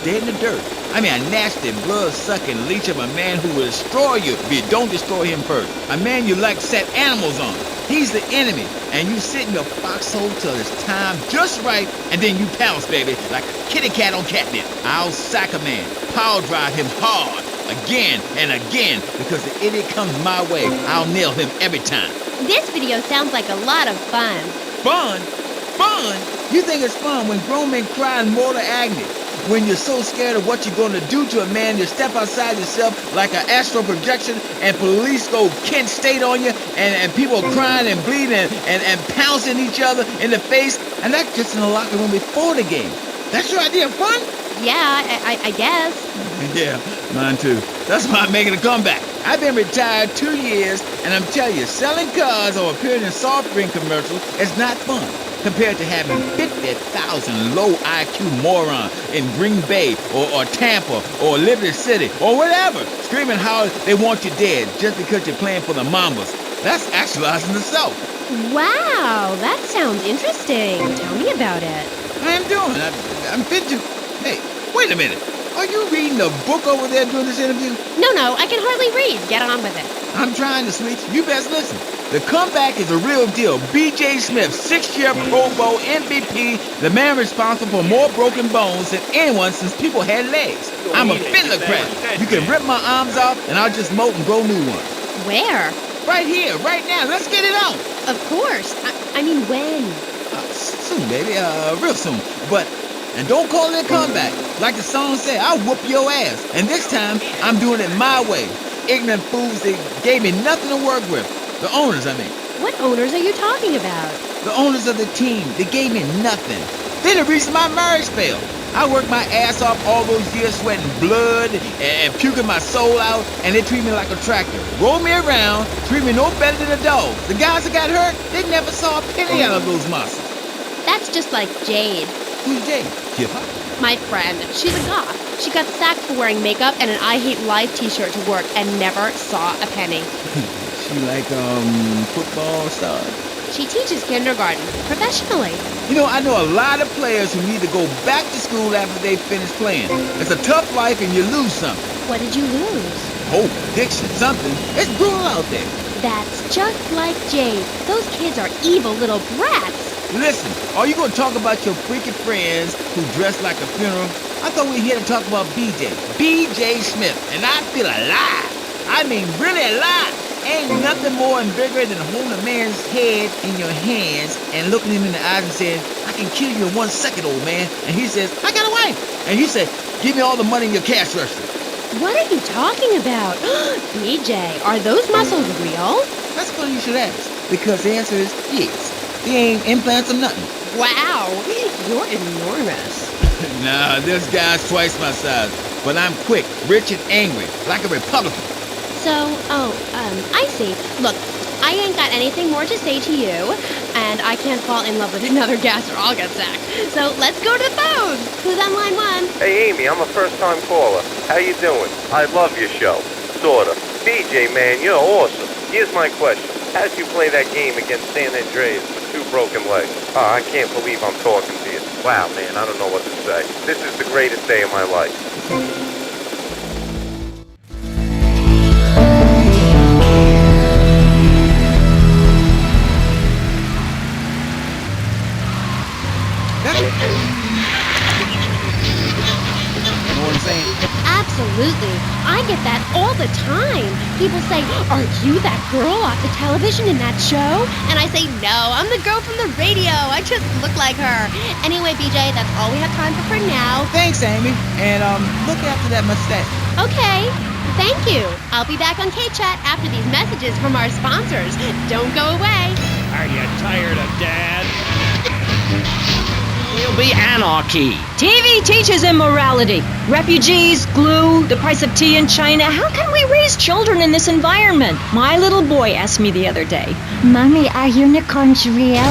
[SPEAKER 18] Dead in the dirt. I mean, a nasty, blood-sucking leech of a man who will destroy you if you don't destroy him first. A man you like set animals on. He's the enemy, and you sit in your foxhole till it's time just right, and then you pounce, baby, like a kitty cat on catnip. I'll sack a man, power drive him hard, again and again, because the idiot comes my way. I'll nail him every time.
[SPEAKER 2] This video sounds like a lot of fun.
[SPEAKER 18] Fun? Fun? You think it's fun when grown men cry in mortal agony? When you're so scared of what you're going to do to a man, you step outside yourself like an astral projection, and police go Kent State on you, and people are crying and bleeding and pouncing each other in the face, and that's just in the locker room before the game. That's your idea of fun?
[SPEAKER 2] Yeah, I guess.
[SPEAKER 18] Yeah, mine too. That's why I'm making a comeback. I've been retired 2 years, and I'm telling you, selling cars or appearing in soft drink commercials is not fun compared to having 50,000 low IQ morons in Green Bay or Tampa or Liberty City or whatever screaming how they want you dead just because you're playing for the Mambas. That's actualizing the South.
[SPEAKER 2] Wow, that sounds interesting. Tell me about it.
[SPEAKER 18] I am doing. I'm fit to... Hey, wait a minute. Are you reading a book over there during this interview?
[SPEAKER 2] No, I can hardly read. Get on with it.
[SPEAKER 18] I'm trying to, sweets. You best listen. The comeback is a real deal. B.J. Smith, 6-year Pro Bowl MVP, the man responsible for more broken bones than anyone since people had legs. I'm a fiddler-crap. You can rip my arms off, and I'll just mold and grow new ones.
[SPEAKER 2] Where?
[SPEAKER 18] Right here, right now. Let's get it on.
[SPEAKER 2] Of course. I mean, when?
[SPEAKER 18] Soon, baby. Real soon. And don't call it a comeback. Like the song said, I'll whoop your ass. And this time, I'm doing it my way. Ignorant fools, they gave me nothing to work with. The owners, I mean.
[SPEAKER 2] What owners are you talking about?
[SPEAKER 18] The owners of the team. They gave me nothing. They're the reason my marriage failed. I worked my ass off all those years sweating blood and puking my soul out, and they treat me like a tractor. Roll me around, treat me no better than a dog. The guys that got hurt, they never saw a penny out of those monsters.
[SPEAKER 2] That's just like Jade.
[SPEAKER 18] Who's Jade? Hip-hop?
[SPEAKER 2] My friend. She's a goth. She got sacked for wearing makeup and an I Hate Life t-shirt to work and never saw a penny.
[SPEAKER 18] She like, football stars?
[SPEAKER 2] She teaches kindergarten, professionally.
[SPEAKER 18] You know, I know a lot of players who need to go back to school after they finish playing. It's a tough life and you lose something.
[SPEAKER 2] What did you lose?
[SPEAKER 18] Hope, addiction, something. It's brutal out there.
[SPEAKER 2] That's just like Jade. Those kids are evil little brats.
[SPEAKER 18] Listen, are you going to talk about your freaky friends who dress like a funeral? I thought we were here to talk about BJ. BJ Smith. And I feel alive. I mean, really alive. Ain't nothing more invigorating than holding a man's head in your hands and looking him in the eyes and saying, I can kill you in 1 second, old man. And he says, I got a wife. And you say, Give me all the money in your cash register.
[SPEAKER 2] What are you talking about? BJ, are those muscles real?
[SPEAKER 18] That's funny you should ask, because the answer is yes. They ain't implants or nothing.
[SPEAKER 2] Wow, you're enormous.
[SPEAKER 18] Nah, this guy's twice my size, but I'm quick, rich, and angry, like a Republican.
[SPEAKER 2] So, I see. Look, I ain't got anything more to say to you, and I can't fall in love with another gas or I'll get sacked. So let's go to the phone. Who's on line 1?
[SPEAKER 16] Hey, Amy, I'm a first-time caller. How you doing? I love your show. Sorta. BJ, man, you're awesome. Here's my question. How'd you play that game against San Andreas with 2 broken legs? Oh, I can't believe I'm talking to you. Wow, man, I don't know what to say. This is the greatest day of my life.
[SPEAKER 18] You know what I'm saying?
[SPEAKER 2] Absolutely. I get that all the time. People say, are you that girl off the television in that show? And I say, no, I'm the girl from the radio. I just look like her. Anyway, BJ, that's all we have time for now.
[SPEAKER 18] Thanks, Amy. And, look after that mustache.
[SPEAKER 2] Okay. Thank you. I'll be back on K-Chat after these messages from our sponsors. Don't go away.
[SPEAKER 6] Are you tired of Dad? There'll be anarchy.
[SPEAKER 3] TV teaches immorality. Refugees, glue, the price of tea in China. How can we raise children in this environment? My little boy asked me the other day,
[SPEAKER 15] Mommy, are unicorns real?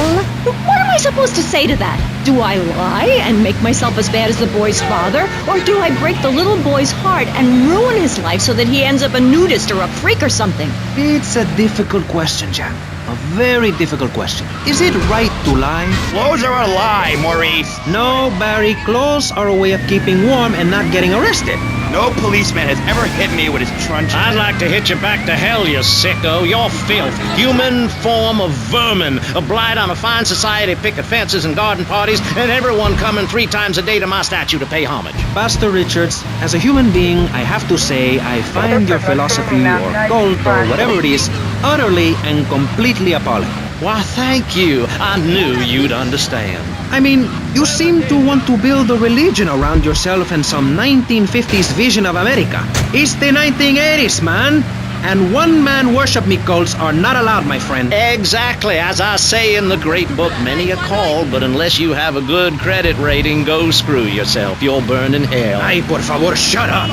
[SPEAKER 3] what am I supposed to say to that? Do I lie and make myself as bad as the boy's father? Or do I break the little boy's heart and ruin his life so that he ends up a nudist or a freak or something?
[SPEAKER 7] It's a difficult question, Jan. A very difficult question. Is it right to lie?
[SPEAKER 13] Clothes are a lie, Maurice.
[SPEAKER 7] No, Barry. Clothes are a way of keeping warm and not getting arrested.
[SPEAKER 13] No policeman has ever hit me with his truncheon.
[SPEAKER 6] I'd like to hit you back to hell, you sicko. You're filth. Human form of vermin. A blight on a fine society, picket fences and garden parties, and everyone coming 3 times a day to my statue to pay homage.
[SPEAKER 7] Pastor Richards, as a human being, I have to say I find your philosophy or cult or whatever it is utterly and completely appalling.
[SPEAKER 6] Why, thank you. I knew you'd understand.
[SPEAKER 7] I mean, you seem to want to build a religion around yourself and some 1950s vision of America. It's the 1980s, man. And one-man worship me cults are not allowed, my friend.
[SPEAKER 6] Exactly. As I say in the great book, many are called, but unless you have a good credit rating, go screw yourself. You'll burn in hell.
[SPEAKER 7] Ay, por favor, shut up.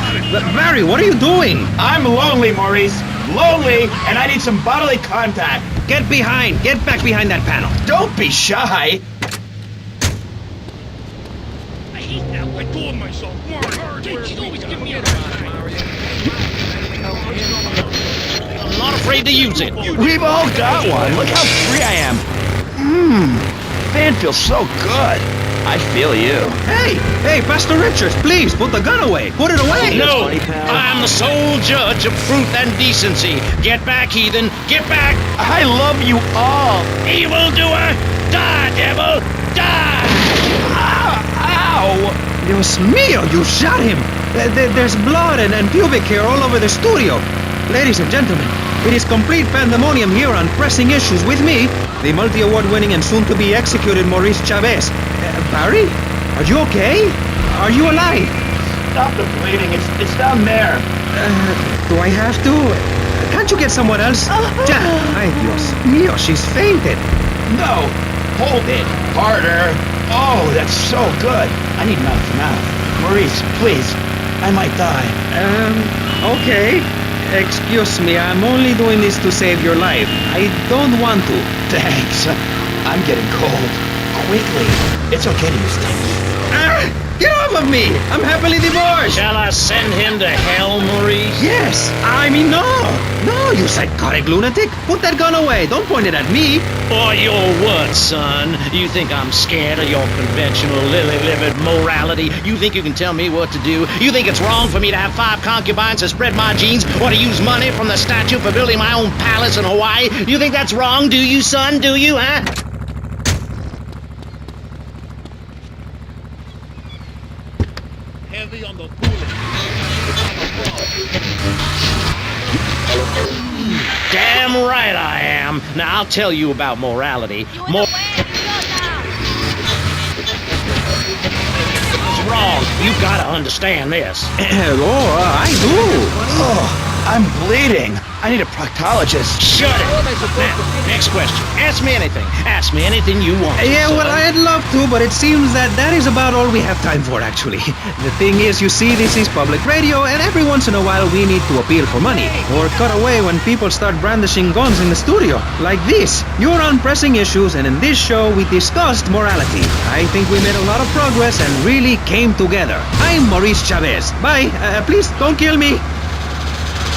[SPEAKER 7] Barry, what are you doing?
[SPEAKER 13] I'm lonely, Maurice. Lonely, and I need some bodily contact.
[SPEAKER 7] Get back behind that panel.
[SPEAKER 13] Don't be shy.
[SPEAKER 1] I hate that. Let go of myself. She's always giving me a
[SPEAKER 6] I'm not afraid to use it.
[SPEAKER 13] We've all got one. Look how free I am. Fan feels so good. I feel you.
[SPEAKER 7] Hey, Pastor Richards, please, put the gun away. Put it away.
[SPEAKER 6] No, I'm the sole judge of truth and decency. Get back, heathen. Get back.
[SPEAKER 13] I love you all.
[SPEAKER 6] Evildoer, die, devil, die.
[SPEAKER 13] Ow!
[SPEAKER 7] Dios mío, you shot him. There's blood and pubic hair all over the studio. Ladies and gentlemen, it is complete pandemonium here on Pressing Issues with me, the multi-award-winning and soon-to-be executed Maurice Chavez. Barry? Are you okay? Are you alive?
[SPEAKER 13] Stop the bleeding. It's down there.
[SPEAKER 7] Do I have to? Can't you get someone else? Ay, Dios mío, she's fainted.
[SPEAKER 13] No, hold it. Harder. Oh, that's so good. I need mouth to mouth. Maurice, please. I might die.
[SPEAKER 7] Okay. Excuse me, I'm only doing this to save your life. I don't want to.
[SPEAKER 13] Thanks. I'm getting cold. Quickly. It's okay to use things.
[SPEAKER 7] Get off of me! I'm happily divorced!
[SPEAKER 6] Shall I send him to hell, Maurice?
[SPEAKER 7] Yes! I mean, no! No, you psychotic lunatic! Put that gun away! Don't point it at me!
[SPEAKER 6] Or your what, son? You think I'm scared of your conventional lily-livered morality? You think you can tell me what to do? You think it's wrong for me to have 5 concubines to spread my genes, or to use money from the statue for building my own palace in Hawaii? You think that's wrong, do you, son? Do you, huh?
[SPEAKER 1] Heavy on the bullet.
[SPEAKER 6] Damn right I am. Now I'll tell you about morality. It's wrong.
[SPEAKER 8] wrong. You gotta understand this.
[SPEAKER 7] I do.
[SPEAKER 13] Oh, I'm bleeding. I need a proctologist.
[SPEAKER 8] Shut it. Now, next question. Ask me anything. Ask me anything you want.
[SPEAKER 7] Yeah, well, I'd love to, but it seems that is about all we have time for, actually. The thing is, you see, this is public radio, and every once in a while we need to appeal for money, or cut away when people start brandishing guns in the studio. Like this. You're on Pressing Issues, and in this show we discussed morality. I think we made a lot of progress and really came together. I'm Maurice Chavez. Bye. Please don't kill me.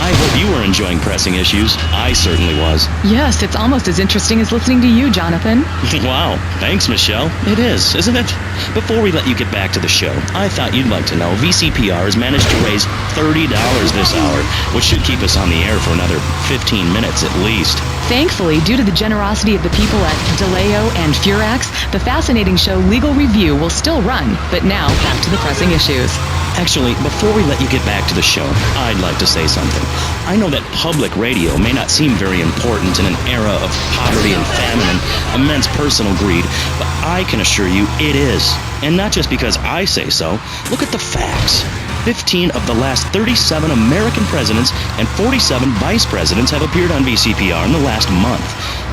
[SPEAKER 10] I hope you were enjoying Pressing Issues. I certainly was.
[SPEAKER 11] Yes, it's almost as interesting as listening to you, Jonathan.
[SPEAKER 10] Wow. Thanks, Michelle. It is, isn't it? Before we let you get back to the show, I thought you'd like to know VCPR has managed to raise $30 this hour, which should keep us on the air for another 15 minutes at least.
[SPEAKER 11] Thankfully, due to the generosity of the people at DeLeo and Furax, the fascinating show Legal Review will still run. But now, back to the Pressing Issues.
[SPEAKER 10] Actually, before we let you get back to the show, I'd like to say something. I know that public radio may not seem very important in an era of poverty and famine and immense personal greed, but I can assure you it is. And not just because I say so. Look at the facts. 15 of the last 37 American presidents and 47 vice presidents have appeared on VCPR in the last month.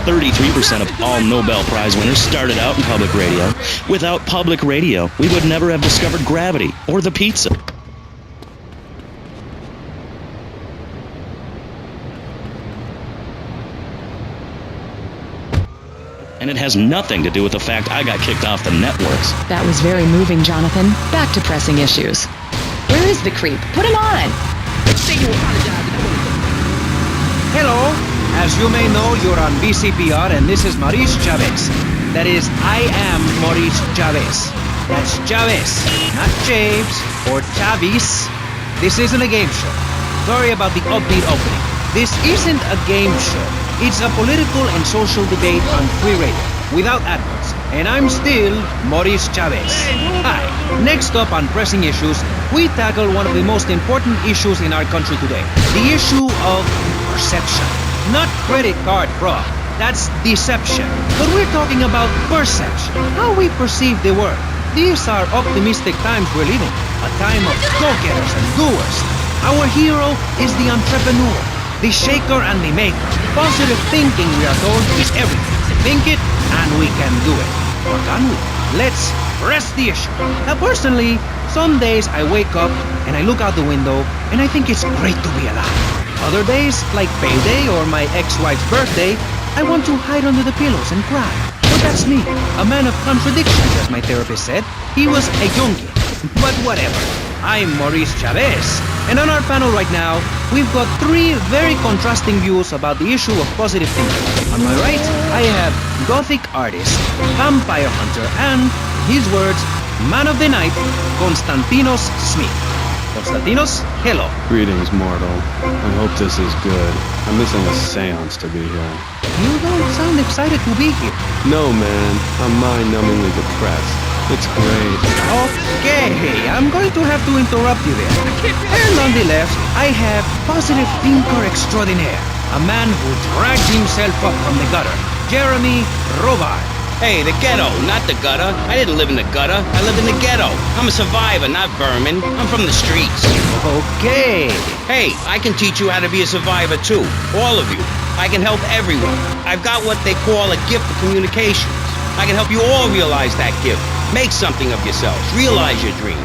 [SPEAKER 10] 33% of all Nobel Prize winners started out in public radio. Without public radio, we would never have discovered gravity or the pizza. And it has nothing to do with the fact I got kicked off the networks.
[SPEAKER 11] That was very moving, Jonathan. Back to Pressing Issues. Where is the creep? Put him on!
[SPEAKER 7] Hello. As you may know, you're on VCPR, and this is Maurice Chavez. That is, I am Maurice Chavez. That's Chavez, not James or Chavis. This isn't a game show. Sorry about the upbeat opening. This isn't a game show. It's a political and social debate on free radio, without adverts. And I'm still Maurice Chavez. Hi. Next up on Pressing Issues, we tackle one of the most important issues in our country today. The issue of perception. Not credit card fraud. That's deception. But we're talking about perception. How we perceive the world. These are optimistic times we're living. A time of go-getters and doers. Our hero is the entrepreneur, the shaker and the maker. Positive thinking, we are told, is everything. Think it, and we can do it. Or can we? Let's press the issue. Now, personally, some days I wake up and I look out the window and I think it's great to be alive. Other days, like payday or my ex-wife's birthday, I want to hide under the pillows and cry. But that's me, a man of contradictions, as my therapist said. He was a junkie. But whatever. I'm Maurice Chavez. And on our panel right now, we've got three very contrasting views about the issue of positive thinking. On my right, I have Gothic artist, vampire hunter, and, his words, man of the night, Konstantinos Smith. Konstantinos, hello.
[SPEAKER 21] Greetings, mortal. I hope this is good. I'm missing a seance to be here.
[SPEAKER 7] You don't sound excited to be here.
[SPEAKER 21] No, man. I'm mind-numbingly depressed. It's great.
[SPEAKER 7] Okay, I'm going to have to interrupt you there. And on the left, I have positive thinker extraordinaire, a man who dragged himself up from the gutter, Jeremy Robart.
[SPEAKER 6] Hey, the ghetto, not the gutter. I didn't live in the gutter. I lived in the ghetto. I'm a survivor, not vermin. I'm from the streets.
[SPEAKER 7] Okay.
[SPEAKER 6] Hey, I can teach you how to be a survivor too. All of you. I can help everyone. I've got what they call a gift for communications. I can help you all realize that gift. Make something of yourselves. Realize your dreams.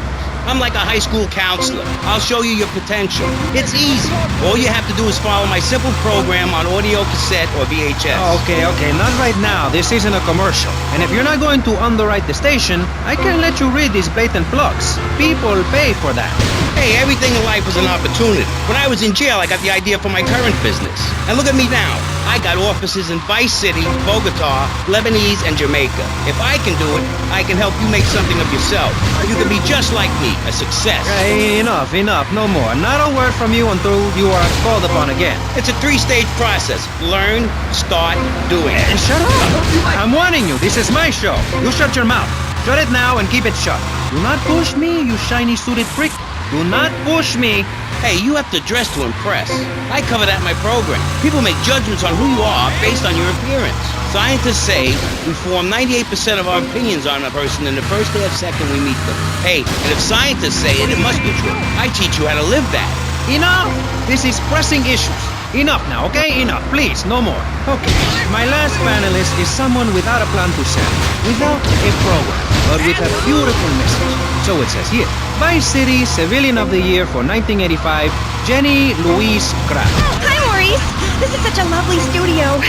[SPEAKER 6] I'm like a high school counselor. I'll show you your potential. It's easy. All you have to do is follow my simple program on audio cassette or VHS.
[SPEAKER 7] Okay, not right now. This isn't a commercial. And if you're not going to underwrite the station, I can let you read these blatant plugs. People pay for that.
[SPEAKER 6] Hey, everything in life is an opportunity. When I was in jail, I got the idea for my current business. And look at me now. I got offices in Vice City, Bogota, Lebanese, and Jamaica. If I can do it, I can help you make something of yourself. You can be just like me, a success.
[SPEAKER 7] Hey, enough, no more. Not a word from you until you are called upon again.
[SPEAKER 6] It's a 3-stage process. Learn, start, doing.
[SPEAKER 7] Shut up! I'm warning you, this is my show. You shut your mouth. Shut it now and keep it shut. Do not push me, you shiny suited prick. Do not push me.
[SPEAKER 9] Hey, you have to dress to impress. I cover that in my program. People make judgments on who you are based on your appearance. Scientists say we form 98% of our opinions on a person in the first half second we meet them. Hey, and if scientists say it, it must be true. I teach you how to live that.
[SPEAKER 7] Enough! This is pressing issues. Enough now, okay? Enough, please, no more. Okay, my last panelist is someone without a plan to sell, without a program, but with a beautiful message. So it says here, Vice City Civilian of the Year for 1985, Jenny Louise Kraft.
[SPEAKER 14] Hi, Maurice. This is such a lovely studio.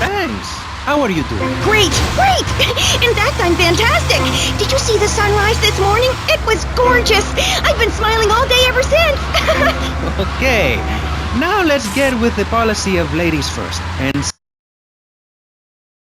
[SPEAKER 7] Thanks. How are you doing?
[SPEAKER 14] Great, great! In fact, I'm fantastic. Did you see the sunrise this morning? It was gorgeous. I've been smiling all day ever since.
[SPEAKER 7] Okay, now let's get with the policy of ladies first and